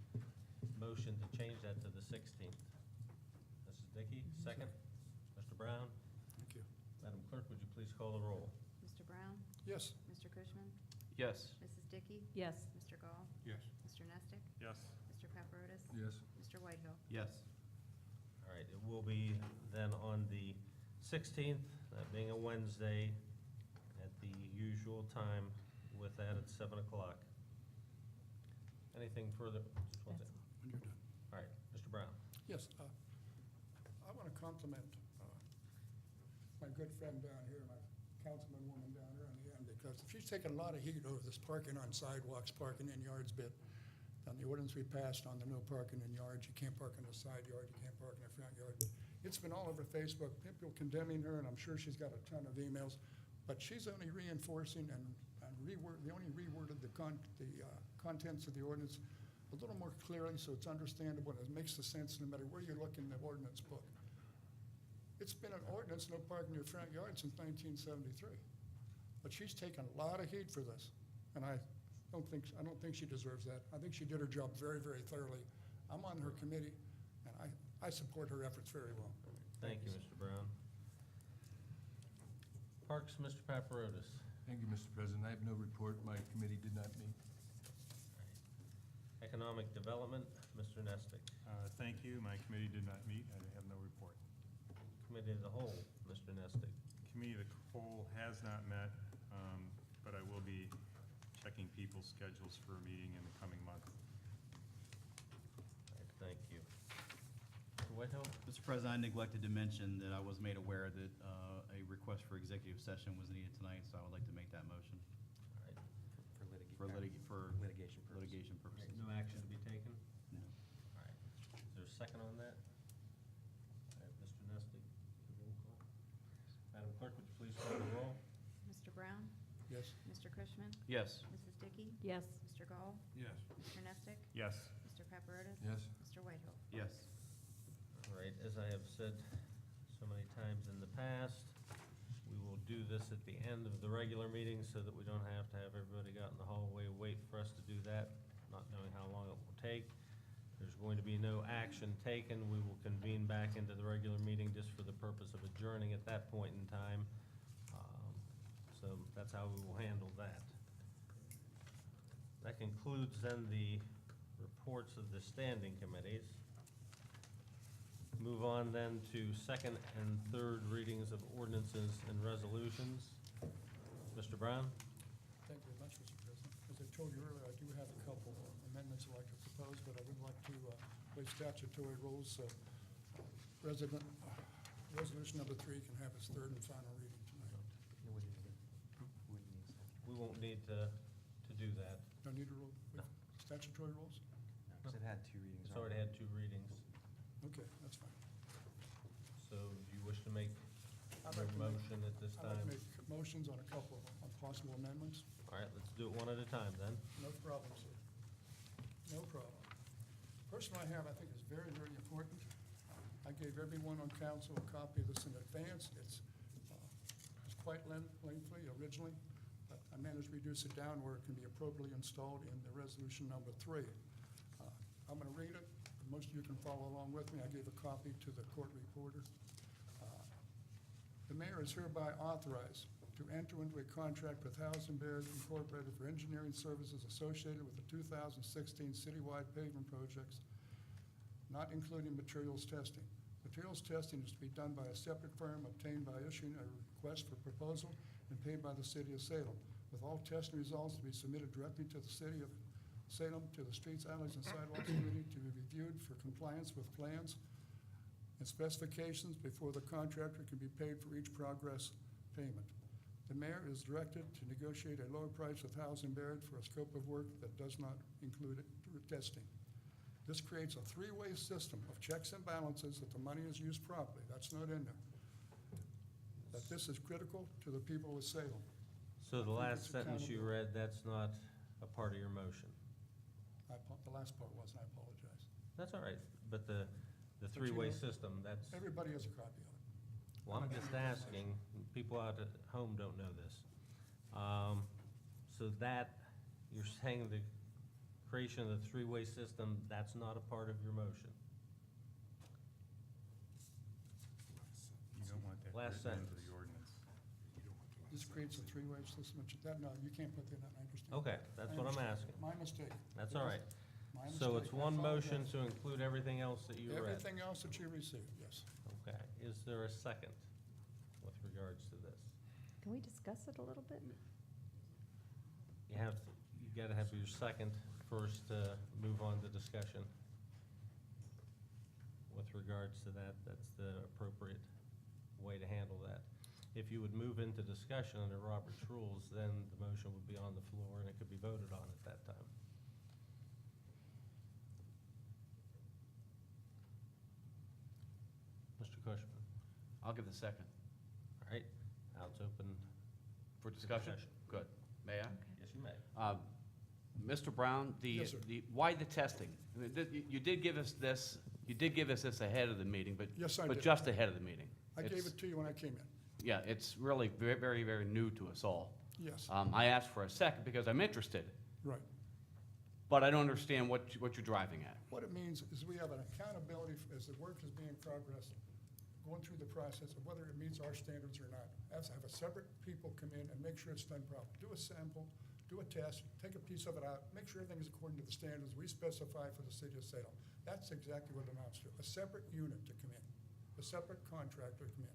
motion to change that to the 16th? Mrs. Dickey, second. Mr. Brown? Thank you. Madam Clerk, would you please call the roll? Mr. Brown? Yes. Mr. Cushman? Yes. Mrs. Dickey? Yes. Mr. Gall? Yes. Mr. Nestick? Yes. Mr. Paparotis? Yes. Mr. Whitehill? Yes. All right, it will be then on the 16th, that being a Wednesday, at the usual time, with that at 7 o'clock. Anything further? Just one second. When you're done. All right, Mr. Brown. Yes, I want to compliment my good friend down here, my councilman woman down here on the end, because she's taken a lot of heat over this parking on sidewalks, parking in yards bit. On the ordinance we passed on the no parking in yards, you can't park in the side yard, you can't park in the front yard. It's been all over Facebook, people condemning her, and I'm sure she's got a ton of emails, but she's only reinforcing and they only reworded the contents of the ordinance a little more clearly so it's understandable and it makes the sense no matter where you look in the ordinance book. It's been an ordinance, no parking in your front yard, since 1973. But she's taken a lot of heat for this, and I don't think she deserves that. I think she did her job very, very thoroughly. I'm on her committee, and I support her efforts very well. Thank you, Mr. Brown. Parks, Mr. Paparotis. Thank you, Mr. President. I have no report. My committee did not meet. Economic Development, Mr. Nestick. Thank you. My committee did not meet. I have no report. committee of the whole, Mr. Nestic? Committee of the whole has not met, but I will be checking people's schedules for a meeting in the coming month. All right, thank you. Mr. Whitehill? Mr. President, I neglected to mention that I was made aware that a request for executive session was needed tonight, so I would like to make that motion All right. for Litigation purposes. litigation purposes. No action to be taken? No. All right. Is there a second on that? All right, Mr. Nestic, the roll call. Madam Clerk, would you please call the roll? Mr. Brown? Yes. Mr. Cushman? Yes. Mrs. Dickey? Yes. Mr. Gall? Yes. Mr. Nestic? Yes. Mr. Paparotis? Yes. Mr. Whitehill? Yes. All right, as I have said so many times in the past, we will do this at the end of the regular meeting so that we don't have to have everybody out in the hallway wait for us to do that, not knowing how long it will take. There's going to be no action taken. We will convene back into the regular meeting just for the purpose of adjourning at that point in time. So that's how we will handle that. That concludes then the reports of the standing committees. Move on then to second and third readings of ordinances and resolutions. Mr. Brown? Thank you very much, Mr. President. As I told you earlier, I do have a couple amendments I'd like to propose, but I would like to waive statutory rules so resolution number 3 can have its third and final reading tonight. We won't need to do that. No need to rule, statutory rules? Because it had 2 readings. It's already had 2 readings. Okay, that's fine. So do you wish to make I'd your like to make- motion at this I'd like time? to make motions on a couple of possible amendments. All right, let's do it one at a time then. No problem, sir. No problem. First one I have, I think is very, very important. I gave everyone on council a copy of this in advance. It's quite lengthy originally, but I managed to reduce it down where it can be appropriately installed in the resolution number 3. I'm going to read it. Most of you can follow along with me. I gave a copy to the court reporter. The mayor is hereby authorized to enter into a contract with Housing Bears Incorporated for engineering services associated with the 2016 citywide pavement projects, not including materials testing. Materials testing is to be done by a separate firm obtained by issuing a request for proposal and paid by the city of Salem, with all testing results to be submitted directly to the city of Salem, to the Streets, Alleys, and Sidewalks Committee to be reviewed for compliance with plans and specifications before the contractor can be paid for each progress payment. The mayor is directed to negotiate a lower price with Housing Barrett for a scope of work that does not include testing. This creates a 3-way system of checks and balances that the money is used properly. That's not in there. That this is critical to the people of Salem. So the I think last it's sentence you accountable. read, that's not a part of your motion? The last part was, and I apologize. That's all right, but the you three-way know, system, that's, Everybody has a copy of it. well, I'm just asking, people out at home don't know this. So that, you're saying the creation of the three-way system, that's not a part of your motion? You don't want that Last written into sentence. the ordinance. This creates a 3-way system. No, you can't put that in, I understand. Okay, that's what I'm I understand. asking. My mistake. That's all right. My So it's mistake. I one motion apologize. to include everything else that you read? Everything else that you received, yes. Okay, is there a second with regards to this? Can we discuss it a little bit? You have, you gotta have your second first to move on to discussion. With regards to that, that's the appropriate way to handle that. If you would move into discussion under Robert's rules, then the motion would be on the floor and it could be voted on at that time. Mr. Cushman, I'll give the second. all right, now it's open For discussion? Good. May I? Yes, you may. Mr. Brown, Yes, sir. why the testing? I mean, you did give us this ahead of the meeting, but. Yes, I But did. just ahead of the meeting. I gave It's- it to you when I came in. Yeah, it's really very, very, very new to us all. Yes, I asked for a second because I'm interested, right. but I don't understand what you're driving at. What it means is we have an accountability as the work is being progressed, going through the process of whether it meets our standards or not. Have to have a separate people come in and make sure it's done properly. Do a sample, do a test, take a piece of it out, make sure everything is according to the standards we specify for the city of Salem. That's exactly what it amounts to, a separate unit to come in. a separate contractor come in.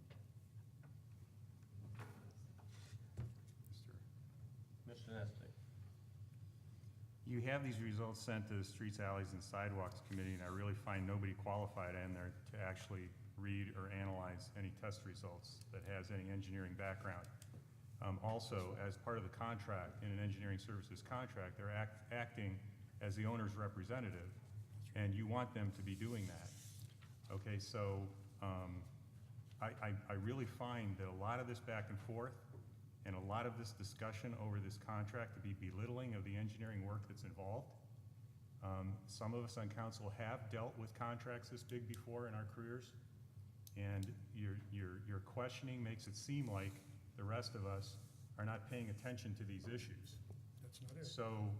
Mr. Nestor. You have these results sent to the Streets, Alleys, and Sidewalks Committee, and I really find nobody qualified in there to actually read or analyze any test results that has any engineering background. Also, as part of the contract, in an engineering services contract, they're acting as the owner's representative, and you want them to be doing that. Okay, so I really find that a lot of this back and forth and a lot of this discussion over this contract to be belittling of the engineering work that's involved. Some of us on council have dealt with contracts this big before in our careers, and your questioning makes it seem like the rest of us are not paying attention to these issues. That's not it. So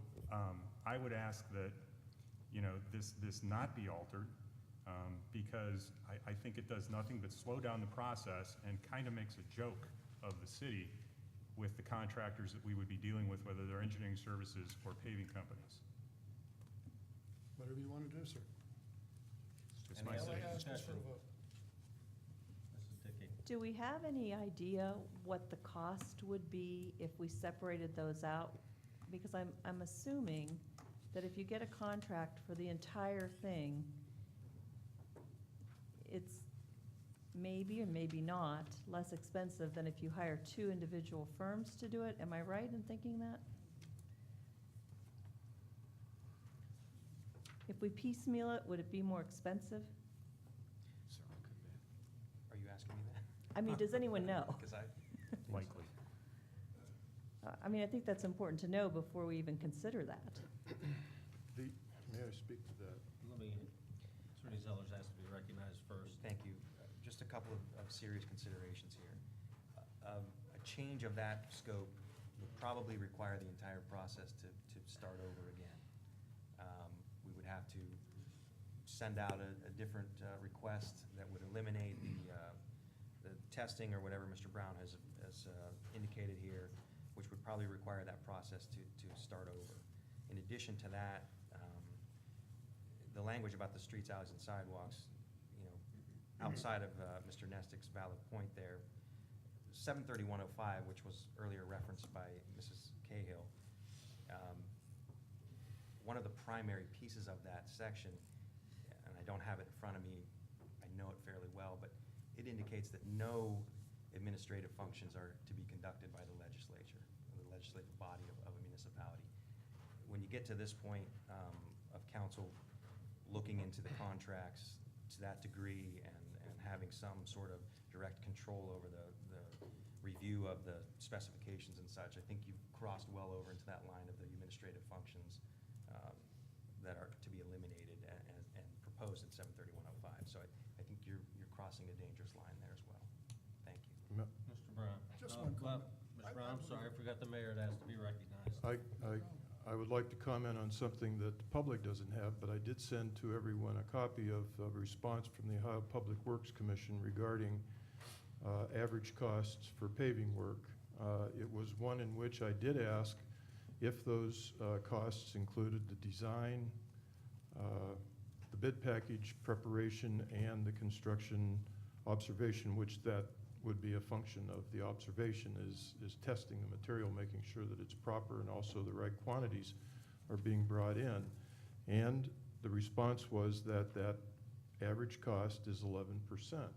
I would ask that, this not be altered, because I think it does nothing but slow down the process and kind of makes a joke of the city with the contractors that we would be dealing with, whether they're engineering services or paving companies. Whatever you want to do, sir. It's just Any my other city. I ask us for a discussion? vote. Mrs. Dickey. Do we have any idea what the cost would be if we separated those out? Because I'm assuming that if you get a contract for the entire thing, it's maybe or maybe not less expensive than if you hire two individual firms to do it. Am I right in thinking that? If we piecemeal it, would it be more expensive? Are you asking me that? I mean, does anyone know? Because I, Likely. I mean, I think that's important to know before we even consider that. May I speak to that? Let me, Attorney Zellers has to be recognized first. thank you. Just a couple of serious considerations here. A change of that scope would probably require the entire process to start over again. We would have to send out a different request that would eliminate the testing or whatever Mr. Brown has indicated here, which would probably require that process to start over. In addition to that, the language about the streets, alleys, and sidewalks, outside of Mr. Nestick's valid point there, 73105, which was earlier referenced by Mrs. Cahill, one of the primary pieces of that section, and I don't have it in front of me, I know it fairly well, but it indicates that no administrative functions are to be conducted by the legislature, or the legislative body of a municipality. When you get to this point of council looking into the contracts to that degree and having some sort of direct control over the review of the specifications and such, I think you've crossed well over into that line of the administrative functions that are to be eliminated and proposed in 73105. So I think you're crossing a dangerous line there as well. Thank you. Mr. Brown. Just No, one comment. Mr. Brown, I'm sorry, I forgot the mayor that has to be recognized. I would like to comment on something that the public doesn't have, but I did send to everyone a copy of a response from the Ohio Public Works Commission regarding average costs for paving work. It was one in which I did ask if those costs included the design, the bid package preparation, and the construction observation, which that would be a function of the observation is testing the material, making sure that it's proper and also the right quantities are being brought in. And the response was that average cost is 11%.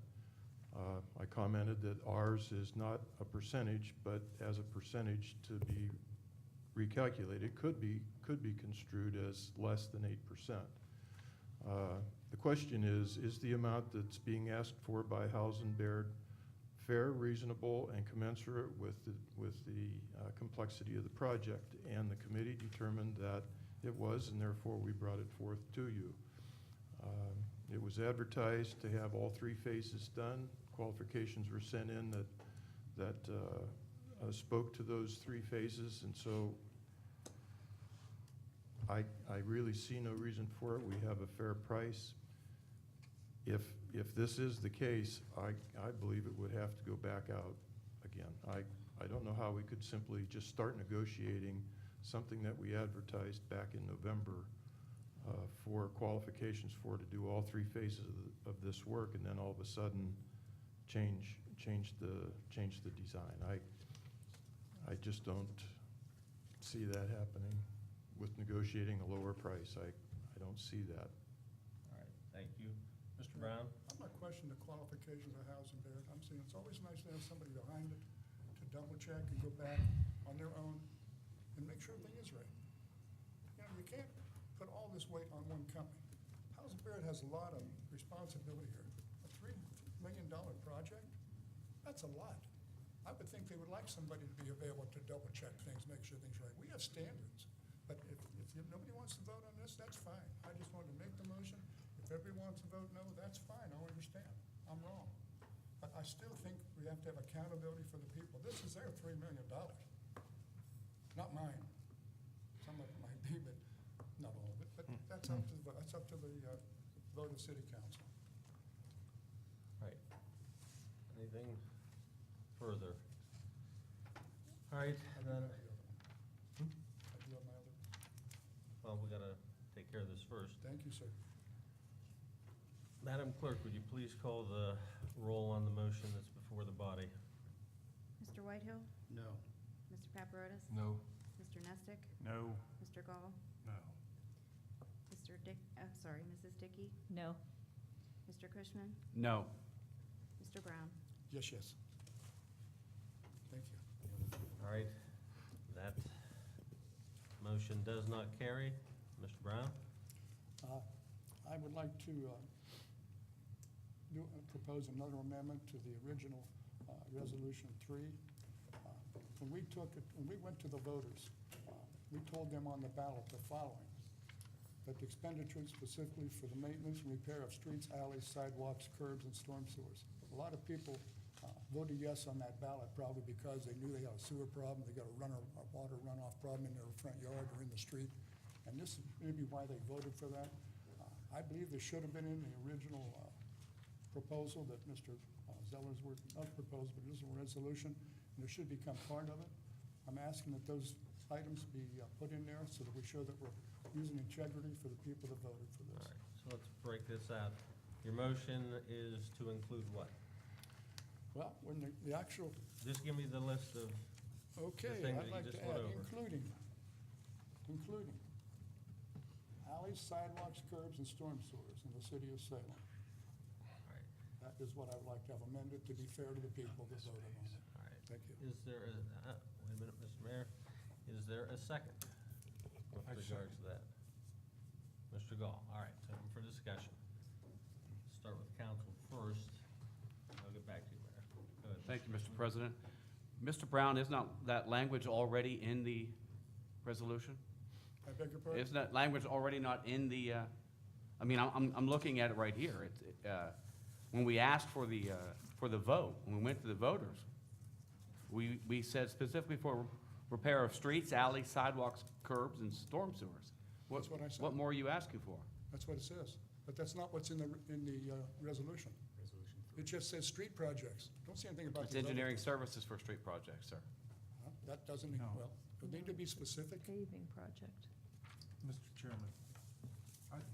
I commented that ours is not a percentage, but as a percentage to be recalculated, could be construed as less than 8%. The question is the amount that's being asked for by Howes and Baird fair, reasonable, and commensurate with the complexity of the project? And the committee determined that it was, and therefore we brought it forth to you. It was advertised to have all three phases done. Qualifications were sent in that spoke to those three phases, and so I really see no reason for it. We have a fair price. If this is the case, I believe it would have to go back out again. I don't know how we could simply just start negotiating something that we advertised back in November for qualifications for to do all three phases of this work, and then all of a sudden change the design. I just don't see that happening with negotiating a lower price. I don't see that. All right, thank you. Mr. Brown? I'm not questioning the qualifications of Housing Barrett. I'm saying it's always nice to have somebody behind it to double check and go back on their own and make sure everything is right. You know, you can't put all this weight on one company. Housing Barrett has a lot of responsibility here. A $3 million project, that's a lot. I would think they would like somebody to be available to double check things, make sure things are right. We have standards, but if nobody wants to vote on this, that's fine. I just wanted to make the motion. If everybody wants to vote no, that's fine, I understand. I'm wrong. But I still think we have to have accountability for the people. This is their $3 million, not mine. Some of it might be, but not all of it. But that's up to the vote of city council. Right. Anything further? All right, and then, I do have my other. well, we gotta take care of this first. Thank you, sir. Madam Clerk, would you please call the roll on the motion that's before the body? Mr. Whitehill? No. Mr. Paparotis? No. Mr. Nestick? No. Mr. Gall? No. Mrs. Dickey? No. Mr. Cushman? No. Mr. Brown? Yes, yes. Thank you. All right, that motion does not carry. Mr. Brown? I would like to propose another amendment to the original Resolution 3. When we went to the voters, we told them on the ballot the following, that the expenditures specifically for the maintenance and repair of streets, alleys, sidewalks, curbs, and storm sewers. A lot of people voted yes on that ballot, probably because they knew they had a sewer problem, they got a water runoff problem in their front yard or in the street, and this is maybe why they voted for that. I believe this should have been in the original proposal that Mr. Zeller's work, not proposed, but it is a resolution, and it should become part of it. I'm asking that those items be put in there so that we show that we're using integrity for the people that voted for All this. right, so let's break this out. Your motion is to include what? Well, when the actual, Just give me the list of okay, things that I'd you like just to went add, over. including alleys, sidewalks, curbs, and storm sewers in the city of Salem. All right, That is what I would like to have amended to be fair to the people that voted on it. all right. Thank you. Is there a, wait a minute, Mr. Mayor, is there a second with I regards to that? Mr. Gall, all right, so for discussion. Start with council first, I'll get back to you, Mayor. Go ahead. Thank you, Mr. President. Mr. Brown, is not that language already in the resolution? I beg your pardon? Isn't that language already not in the, I mean, I'm looking at it right here. When we asked for the vote, when we went to the voters, we said specifically for repair of streets, alleys, sidewalks, curbs, and storm sewers. That's what I said. What more are you asking for? That's what it says. But that's not what's in the resolution. It just says street projects. Don't say anything about It's these other- engineering services for street projects, sir. Huh? That doesn't, No. well, it'll need to be specific. Paving project. Mr. Chairman,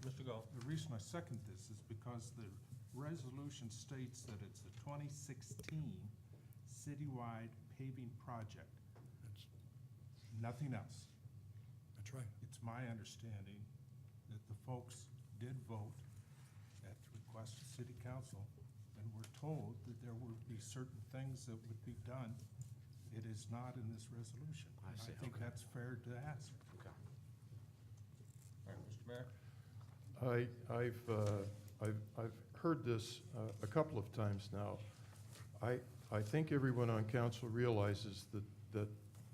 Mr. Gall? the reason I second this is because the resolution states that it's a 2016 citywide paving project, That's nothing else. that's right. It's my understanding that the folks did vote at the request of city council and were told that there would be certain things that would be done. It is not in this resolution. I see, think okay. that's fair to ask. Okay. All right, Mr. Mayor? I've heard this a couple of times now. I think everyone on council realizes that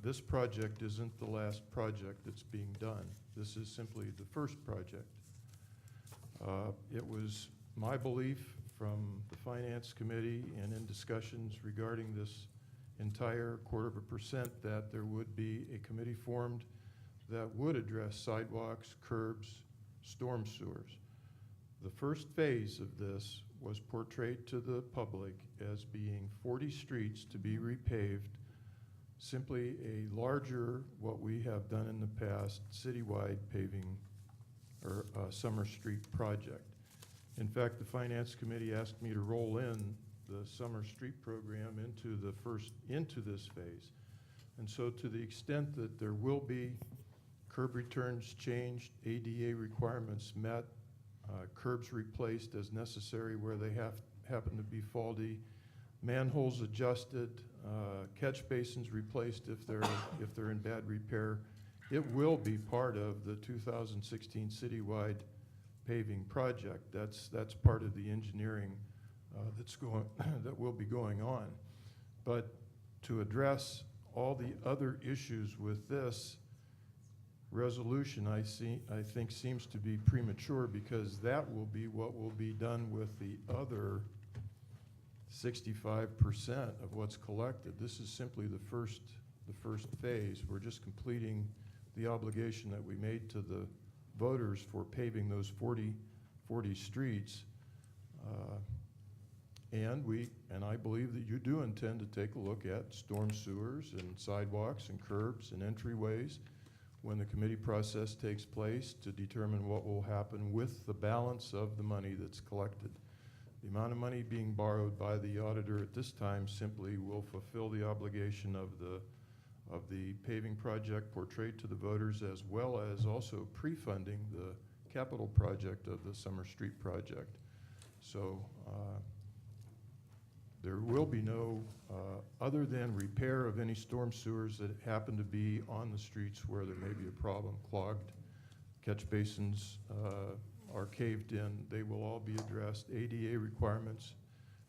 this project isn't the last project that's being done. This is simply the first project. It was my belief from the Finance Committee and in discussions regarding this entire 0.25% that there would be a committee formed that would address sidewalks, curbs, storm sewers. The first phase of this was portrayed to the public as being 40 streets to be repaved, simply a larger, what we have done in the past, citywide paving or Summer Street project. In fact, the Finance Committee asked me to roll in the Summer Street program into this phase. And so to the extent that there will be curb returns changed, ADA requirements met, curbs replaced as necessary where they happen to be faulty, manholes adjusted, catch basins replaced if they're in bad repair, it will be part of the 2016 citywide paving project. That's part of the engineering that will be going on. But to address all the other issues with this resolution, I think seems to be premature, because that will be what will be done with the other 65% of what's collected. This is simply the first phase. We're just completing the obligation that we made to the voters for paving those 40 streets. And I believe that you do intend to take a look at storm sewers and sidewalks and curbs and entryways when the committee process takes place to determine what will happen with the balance of the money that's collected. The amount of money being borrowed by the auditor at this time simply will fulfill the obligation of the paving project portrayed to the voters, as well as also pre-funding the capital project of the Summer Street project. So there will be no, other than repair of any storm sewers that happen to be on the streets where there may be a problem, clogged, catch basins are caved in, they will all be addressed. ADA requirements,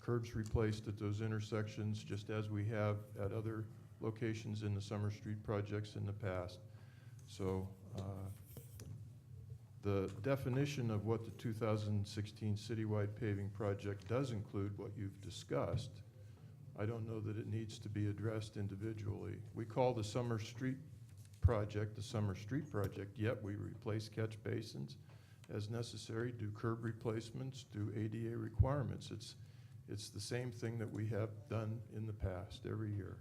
curbs replaced at those intersections, just as we have at other locations in the Summer Street projects in the past. So the definition of what the 2016 citywide paving project does include what you've discussed. I don't know that it needs to be addressed individually. We call the Summer Street project the Summer Street project, yet we replace catch basins as necessary, do curb replacements, do ADA requirements. It's the same thing that we have done in the past every year.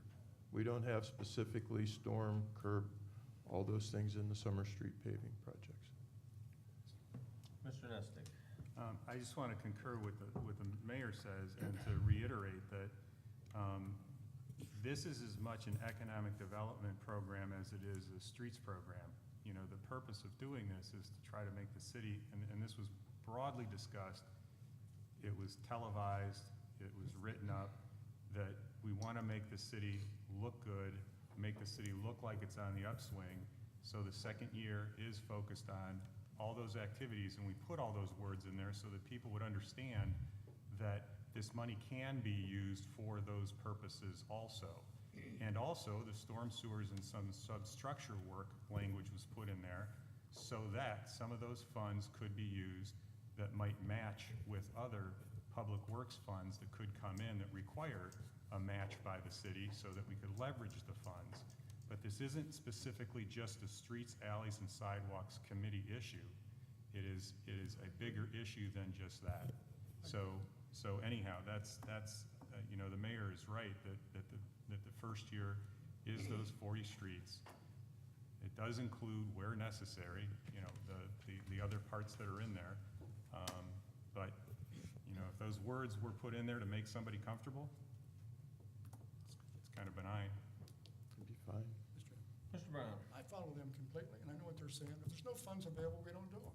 We don't have specifically storm, curb, all those things in the Summer Street paving projects. Mr. Nestic. I just want to concur with what the mayor says, and to reiterate that this is as much an economic development program as it is a streets program. You know, the purpose of doing this is to try to make the city, and this was broadly discussed, it was televised, it was written up, that we want to make the city look good, make the city look like it's on the upswing. So the second year is focused on all those activities, and we put all those words in there so that people would understand that this money can be used for those purposes also. And also, the storm sewers and some substructure work language was put in there so that some of those funds could be used that might match with other public works funds that could come in that require a match by the city so that we could leverage the funds. But this isn't specifically just a streets, alleys, and sidewalks committee issue. It is a bigger issue than just that. So anyhow, that's you know, the mayor is right that the first year is those 40 streets. It does include, where necessary, you know, the other parts that are in there. But you know, if those words were put in there to make somebody comfortable, it's kind of benign. It'd be fine. Mr. Brown. I follow them completely, and I know what they're saying. If there's no funds available, we don't do them.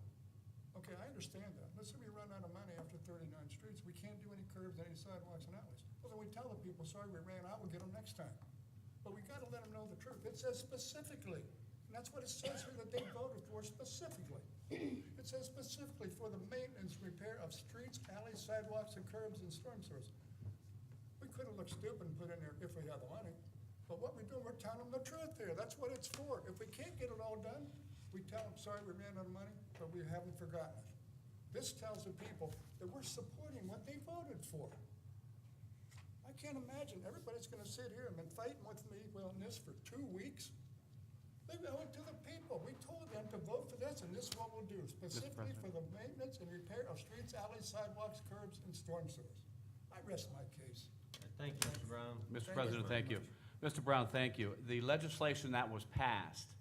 Okay, I understand that. Let's say we run out of money after 39 streets. We can't do any curbs, any sidewalks, and alleys. Well, then we tell the people, sorry, we ran out, we'll get them next time. But we gotta let them know the truth. It says specifically, and that's what it says here that they voted for specifically. It says specifically for the maintenance, repair of streets, alleys, sidewalks, and curbs and storm sewers. We could have looked stupid and put in there if we had the money. But what we do, we're telling them the truth there. That's what it's for. If we can't get it all done, we tell them, sorry, we ran out of money, but we haven't forgotten it. This tells the people that we're supporting what they voted for. I can't imagine everybody's gonna sit here and been fighting with me on this for 2 weeks. They owe it to the people. We told them to vote for this, and this is what we'll do, specifically for the maintenance and repair of streets, alleys, sidewalks, curbs, and storm sewers. I rest my case. Thank you, Mr. Brown. Mr. President, thank you. Mr. Brown, thank you. The legislation that was passed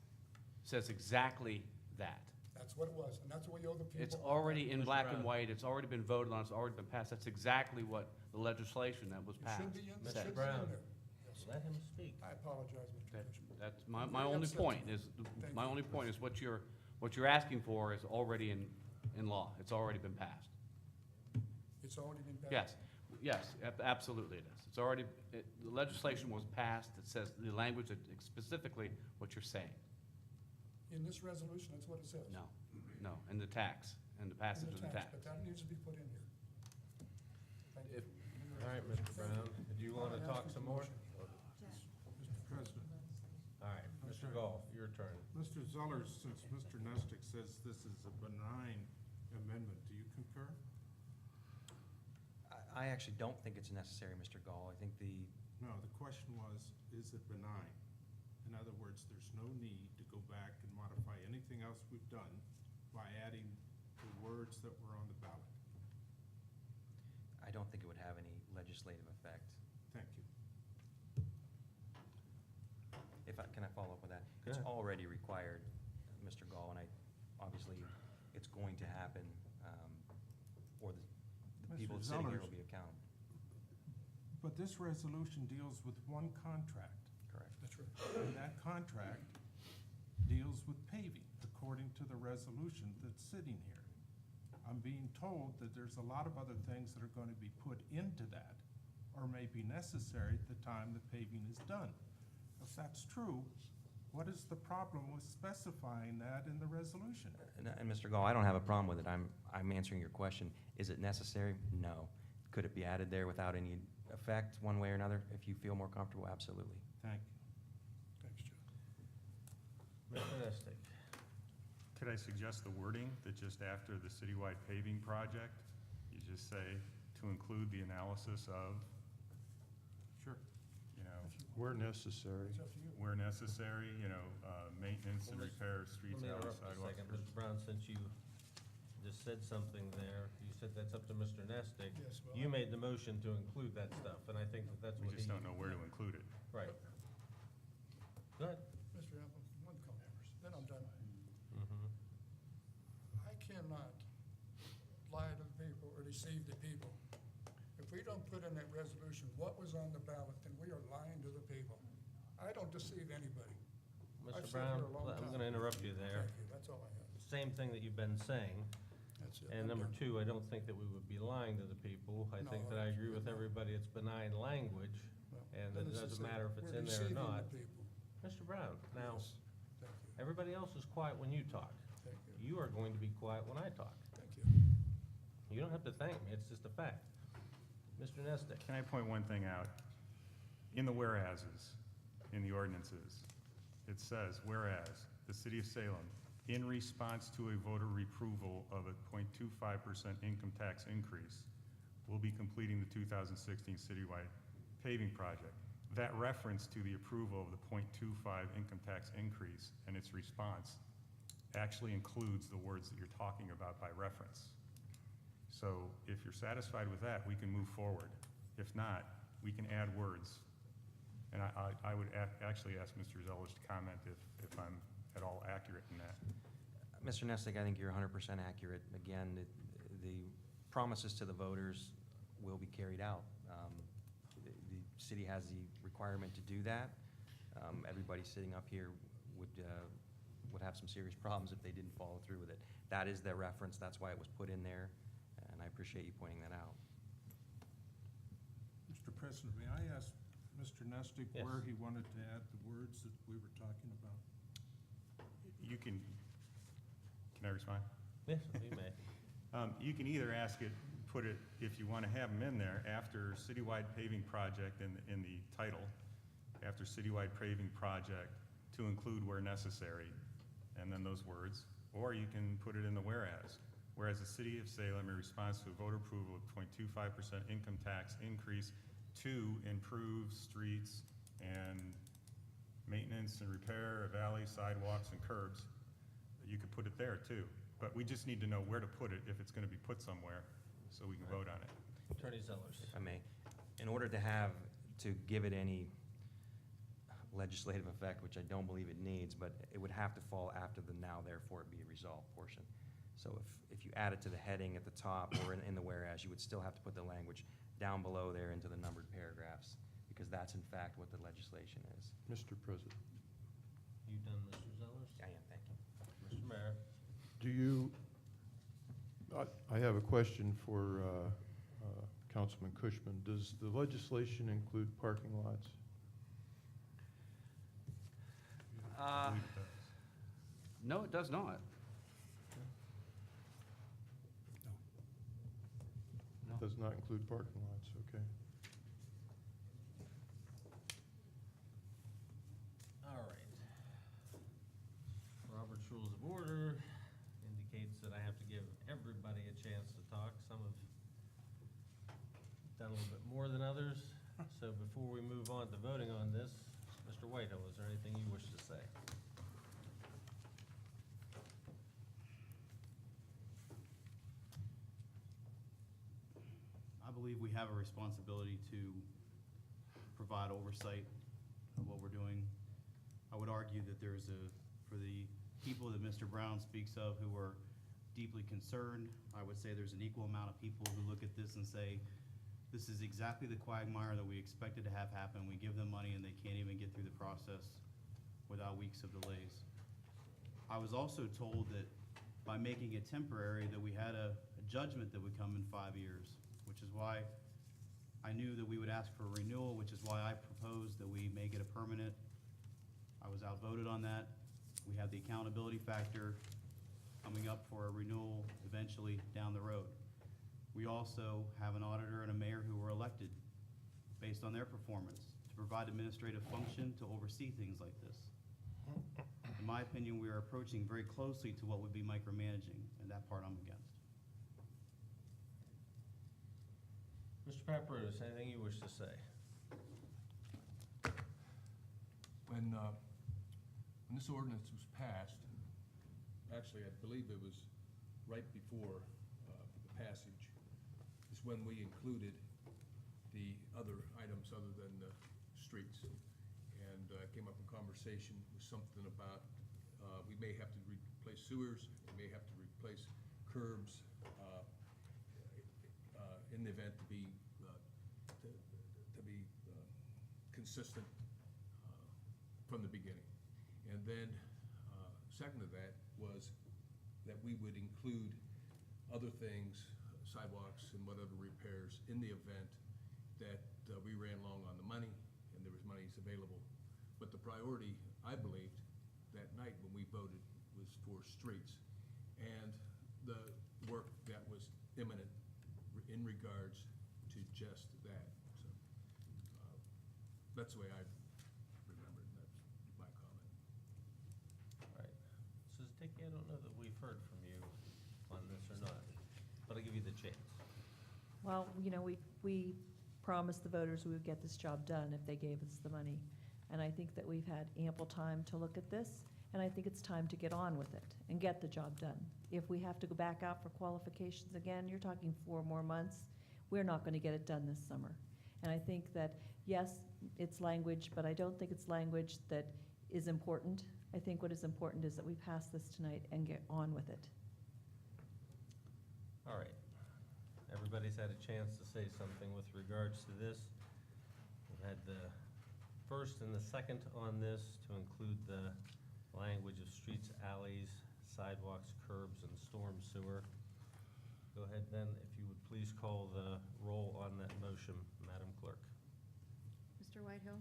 says exactly that. That's what it was, and that's what we owe the people. It's already in Mr. black and Brown. white, it's already been voted on, it's already been passed. That's exactly what the legislation that was It passed should be in, it said. should be in Brown. there. Yes, sir. Let him speak. I apologize, Mr. That- Commissioner. That's my I'm very only upset point tonight. is, Thank my you. only point is what you're asking for is already in law. It's already been passed. It's already been passed? Yes, yes, absolutely it is. It's already, the legislation was passed, it says the language, specifically what you're saying. In this resolution, that's what it says? No, and the tax, and the In passage of the tax. But that needs to be put in here. Thank you. All right, Mr. Brown, do you want to talk some more? Mr. President, All right, Mr. Gall, your turn. Mr. Zeller, since Mr. Nestick says this is a benign amendment, do you concur? I actually don't think it's necessary, Mr. Gall. I think No, the question was, is it benign? In other words, there's no need to go back and modify anything else we've done by adding the words that were on the ballot. I don't think it would have any legislative effect. Thank you. Can I follow up with that? Go It's ahead. already required, Mr. Gall, and obviously, it's going to happen, or the Mr. people sitting here Zellers. will be accountable. But this resolution deals with one contract. Correct. That's right. And that contract deals with paving, according to the resolution that's sitting here. I'm being told that there's a lot of other things that are going to be put into that, or may be necessary at the time the paving is done. If that's true, what is the problem with specifying that in the resolution? And Mr. Gall, I don't have a problem with it. I'm answering your question. Is it necessary? No. Could it be added there without any effect, one way or another? If you feel more comfortable, absolutely. Thank you. Thanks, Joe. Mr. Nestic. Could I suggest the wording that just after the citywide paving project, you just say to include the analysis of, Sure. you know, Where necessary. It's up to you. where necessary, you know, maintenance and Well, repair of streets, Let me alleys, interrupt a sidewalks. second, Mr. Brown, since you just said something there, you said that's up to Mr. Nestic. Yes, well, You made the motion to include that stuff, and I think that that's We what he. just don't know where to include it. Right. Go ahead. Mr. Apple, one comment, then I'm done. Mhm. I cannot lie to the people or deceive the people. If we don't put in that resolution what was on the ballot, then we are lying to the people. I don't deceive anybody. I've Mr. sat Brown, here a long I'm time. gonna interrupt you there. Thank you, that's all I have. Same thing that you've been saying. That's it. And I'm number done. two, I don't think that we would be lying to the people. I No, think that I agree with everybody, it's benign language, Well, and then it it's doesn't just matter if it's we're in there or deceiving the not. people. Mr. Brown, now, Yes, thank you, everybody else is quiet when you talk. thank you, You are going to be quiet when I talk. thank you. You don't have to thank me, it's just a fact. Mr. Nestic. Can I point one thing out? In the whereases, in the ordinances, it says, whereas, the city of Salem, in response to a voter approval of a 0.25% income tax increase, will be completing the 2016 citywide paving project. That reference to the approval of the 0.25 income tax increase and its response actually includes the words that you're talking about by reference. So if you're satisfied with that, we can move forward. If not, we can add words. And I would actually ask Mr. Zellers to comment if I'm at all accurate in that. Mr. Nestick, I think you're 100% accurate. Again, the promises to the voters will be carried out. The city has the requirement to do that. Everybody sitting up here would have some serious problems if they didn't follow through with it. That is their reference, that's why it was put in there, and I appreciate you pointing that out. Mr. President, may I ask Mr. Nestick Yes. where he wanted to add the words that we were talking about? You can I respond? Yes, you may. You can either ask it, put it, if you want to have them in there, after citywide paving project in the title, after citywide paving project, to include where necessary, and then those words, or you can put it in the whereas. Whereas the city of Salem, in response to a voter approval of 0.25% income tax increase to improve streets and maintenance and repair of alleys, sidewalks, and curbs, you could put it there too. But we just need to know where to put it if it's going to be put somewhere, so we can vote on it. Attorney Zellers. If I may, in order to give it any legislative effect, which I don't believe it needs, but it would have to fall after the now therefore it be resolved portion. So if you add it to the heading at the top or in the whereas, you would still have to put the language down below there into the numbered paragraphs, because that's in fact what the legislation is. Mr. President. You done, Mr. Zellers? I am, thank you. Mr. Mayor? Do you, I have a question for Councilman Cushman. Does the legislation include parking lots? No, it does not. It does not include parking lots, okay. All right. Robert's Rules of Order indicates that I have to give everybody a chance to talk. Some have done a little bit more than others. So before we move on to voting on this, Mr. Whitehill, is there anything you wish to say? I believe we have a responsibility to provide oversight of what we're doing. I would argue that there's for the people that Mr. Brown speaks of who are deeply concerned, I would say there's an equal amount of people who look at this and say, this is exactly the quagmire that we expected to have happen. We give them money and they can't even get through the process without weeks of delays. I was also told that by making it temporary, that we had a judgment that would come in 5 years, which is why I knew that we would ask for a renewal, which is why I proposed that we make it a permanent. I was outvoted on that. We have the accountability factor coming up for a renewal eventually down the road. We also have an auditor and a mayor who were elected based on their performance to provide administrative function to oversee things like this. In my opinion, we are approaching very closely to what would be micromanaging, and that part I'm against. Mr. Paparottis, anything you wish to say? When this ordinance was passed, actually, I believe it was right before the passage, is when we included the other items other than the streets. And came up in conversation with something about we may have to replace sewers, we may have to replace curbs in the event to be consistent from the beginning. And then second to that was that we would include other things, sidewalks and whatever repairs, in the event that we ran long on the money and there was monies available. But the priority, I believed, that night when we voted was for streets and the work that was imminent in regards to just that. So that's the way I remember it, and that's my comment. All right. Mrs. Dickey, I don't know that we've heard from you on this or not, but I'll give you the chance. Well, you know, we promised the voters we would get this job done if they gave us the money. And I think that we've had ample time to look at this, and I think it's time to get on with it and get the job done. If we have to go back out for qualifications again, you're talking 4 more months. We're not going to get it done this summer. And I think that, yes, it's language, but I don't think it's language that is important. I think what is important is that we pass this tonight and get on with it. All right. Everybody's had a chance to say something with regards to this. We've had the first and the second on this to include the language of streets, alleys, sidewalks, curbs, and storm sewer. Go ahead then, if you would please call the roll on that motion, Madam Clerk. Mr. Whitehill?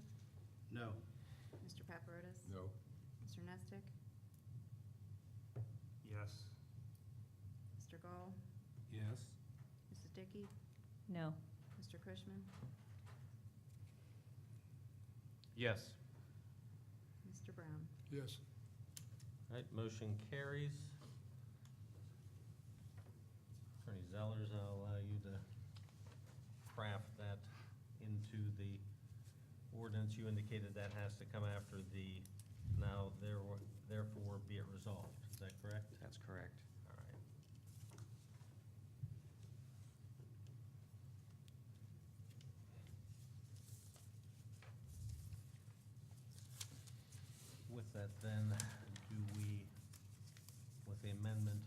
No. Mr. Paparottis? No. Mr. Nestic? Yes. Mr. Gall? Yes. Mrs. Dickey? No. Mr. Cushman? Yes. Mr. Brown? Yes. All right, motion carries. Attorney Zellers, I'll allow you to craft that into the ordinance. You indicated that has to come after the now therefore be it resolved. Is that correct? That's correct. All right. that then, do we, with the amendment,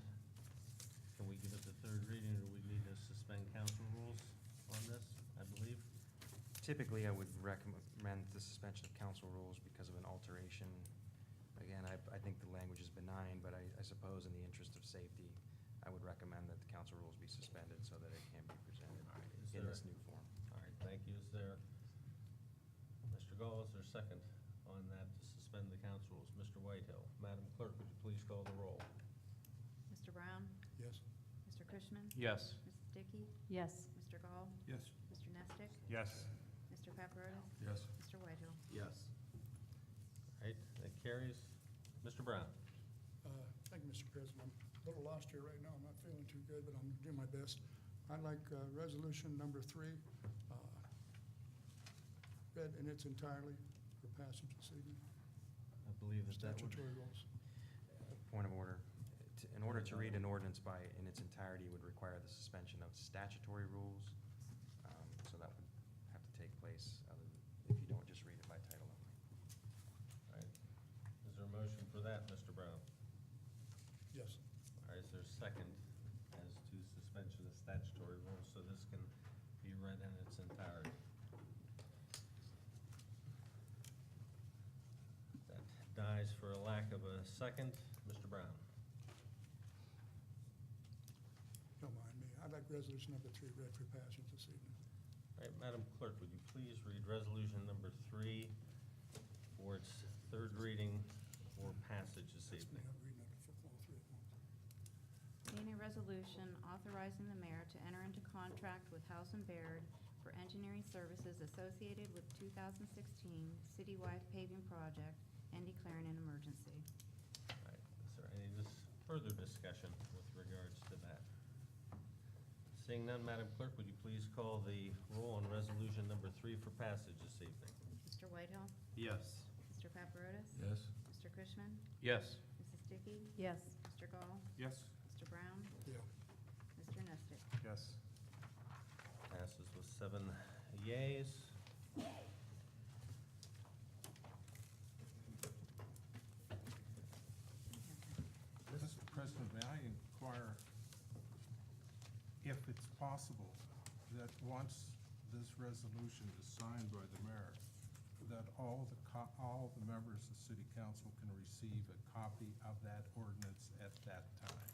can we give it the third reading, or do we need to suspend council rules on this, I believe? Typically, I would recommend the suspension of council rules because of an alteration. Again, I think the language is benign, but I suppose in the interest of safety, I would recommend that the council rules be suspended so that it can be presented All right, is in there- this new form. All right, thank you. Is there, Mr. Gall, is there a second on that to suspend the council rules? Mr. Whitehill, Madam Clerk, would you please call the roll? Mr. Brown? Yes. Mr. Cushman? Yes. Mrs. Dickey? Yes. Mr. Gall? Yes. Mr. Nestic? Yes. Mr. Paparotis? Yes. Mr. Whitehill? Yes. All right, that carries. Mr. Brown? Thank you, Mr. President. I'm a little lost here right now. I'm not feeling too good, but I'm doing my best. I'd like resolution number 3, read in its entirety for passage this evening. I believe that that would. Statutory rules. Point of order. In order to read an ordinance in its entirety would require the suspension of statutory rules. So that would have to take place if you don't just read it by title only. All right. Is there a motion for that, Mr. Brown? Yes. All right, is there a second as to suspension of statutory rules, so this can be read in its entirety? That dies for a lack of a second. Mr. Brown? Don't mind me. I'd like resolution number 3 read for passage this evening. All right, Madam Clerk, would you please read resolution number 3 for its third reading for passage this That's me. evening? I'm reading it for all 3 at once. Being a resolution authorizing the mayor to enter into contract with House and Baird for engineering services associated with 2016 citywide paving project and declaring an emergency. All right, is there any further discussion with regards to that? Seeing none, Madam Clerk, would you please call the roll on resolution number 3 for passage this evening? Mr. Whitehill? Yes. Mr. Paparotis? Yes. Mr. Cushman? Yes. Mrs. Dickey? Yes. Mr. Gall? Yes. Mr. Brown? Yeah. Mr. Nestic? Yes. Passes with 7 yeas. Mr. President, may I inquire if it's possible that once this resolution is signed by the mayor, that all the members of city council can receive a copy of that ordinance at that time?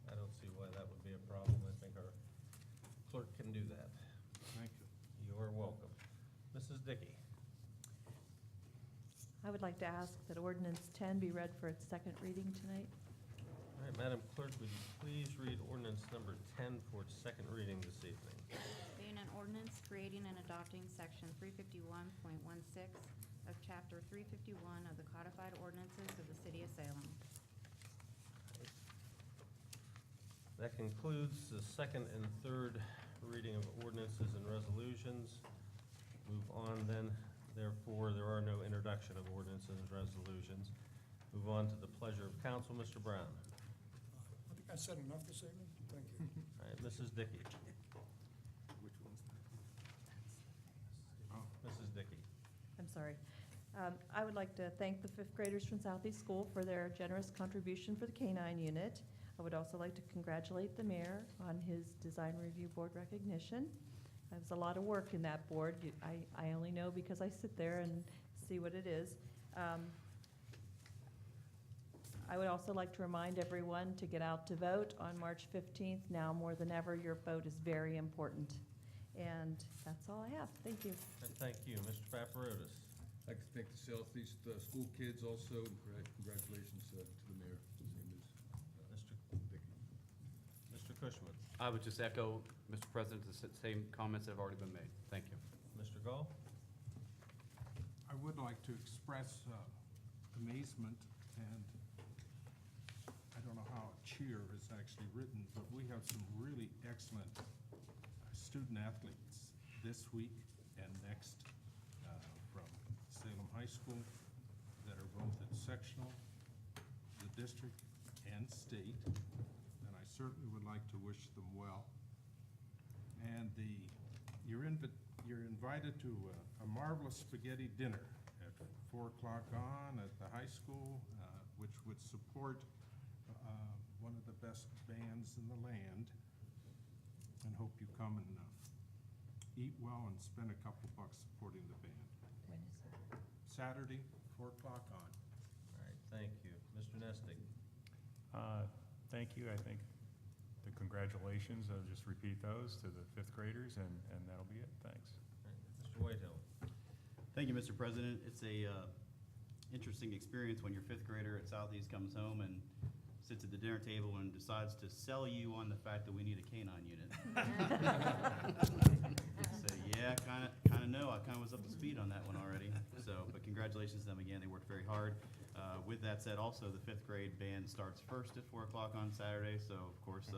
I don't see why that would be a problem. I think our clerk can do that. Thank you. You are welcome. Mrs. Dickey? I would like to ask that ordinance 10 be read for its second reading tonight. All right, Madam Clerk, would you please read ordinance number 10 for its second reading this evening? Being an ordinance creating and adopting section 351.16 of chapter 351 of the codified ordinances of the city of Salem. That concludes the second and third reading of ordinances and resolutions. Move on then, therefore, there are no introduction of ordinances and resolutions. Move on to the pleasure of council. Mr. Brown? I think I said enough this evening. Thank you. All right, Mrs. Dickey? Which one's that? Mrs. Dickey? I'm sorry. I would like to thank the fifth graders from Southeast School for their generous contribution for the K-9 unit. I would also like to congratulate the mayor on his design review board recognition. There's a lot of work in that board. I only know because I sit there and see what it is. I would also like to remind everyone to get out to vote on March 15th. Now more than ever, your vote is very important. And that's all I have. Thank you. And thank you. Mr. Paparotis? I'd like to thank the Southeast school kids also, and congratulations to the mayor, same as Mr. Cushman? I would just echo, Mr. President, the same comments that have already been made. Thank you. Mr. Gall? I would like to express amazement, and I don't know how cheer is actually written, but we have some really excellent student athletes this week and next from Salem High School that are both at sectional, the district, and state, and I certainly would like to wish them well. And you're invited to a marvelous spaghetti dinner at 4 o'clock on at the high school, which would support one of the best bands in the land. And hope you come and eat well and spend a couple bucks supporting the band. When is it? Saturday, 4 o'clock on. All right, thank you. Mr. Nestig? Thank you. I think the congratulations, I'll just repeat those to the fifth graders, and that'll be it. Thanks. All right, Mr. Whitehill? Thank you, Mr. President. It's a interesting experience when your fifth grader at Southeast comes home and sits at the dinner table and decides to sell you on the fact that we need a canine unit. So, yeah, kind of know. I kind of was up to speed on that one already. So, but congratulations to them again. They worked very hard. With that said, also, the fifth grade band starts first at 4 o'clock on Saturday. So, of course,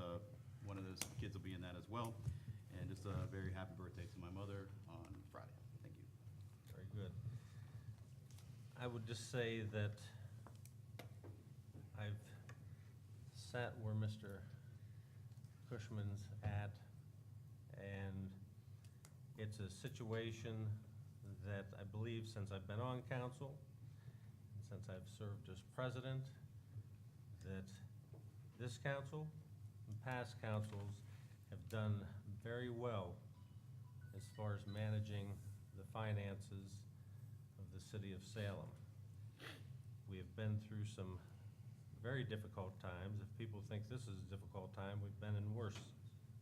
one of those kids will be in that as well. And just a very happy birthday to my mother on Friday. Thank you. Very good. I would just say that I've sat where Mr. Cushman's at, and it's a situation that I believe since I've been on council, and since I've served as president, that this council and past councils have done very well as far as managing the finances of the city of Salem. We have been through some very difficult times. If people think this is a difficult time, we've been in worse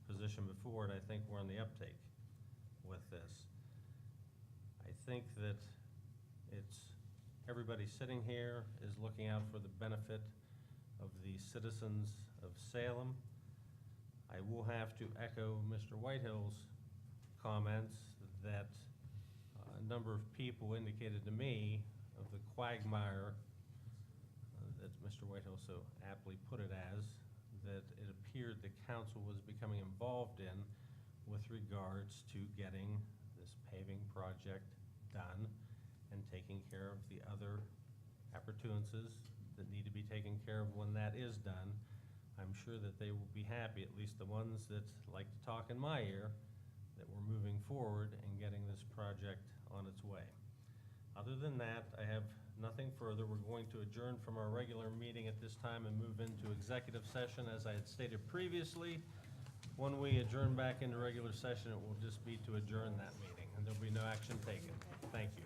position before, and I think we're on the uptake with this. I think that everybody sitting here is looking out for the benefit of the citizens of Salem. I will have to echo Mr. Whitehill's comments that a number of people indicated to me of the quagmire that Mr. Whitehill so aptly put it as, that it appeared the council was becoming involved in with regards to getting this paving project done and taking care of the other appurtenances that need to be taken care of when that is done. I'm sure that they will be happy, at least the ones that like to talk in my ear, that we're moving forward and getting this project on its way. Other than that, I have nothing further. We're going to adjourn from our regular meeting at this time and move into executive session. As I had stated previously, when we adjourn back into regular session, it will just be to adjourn that meeting, and there'll be no action taken. Thank you.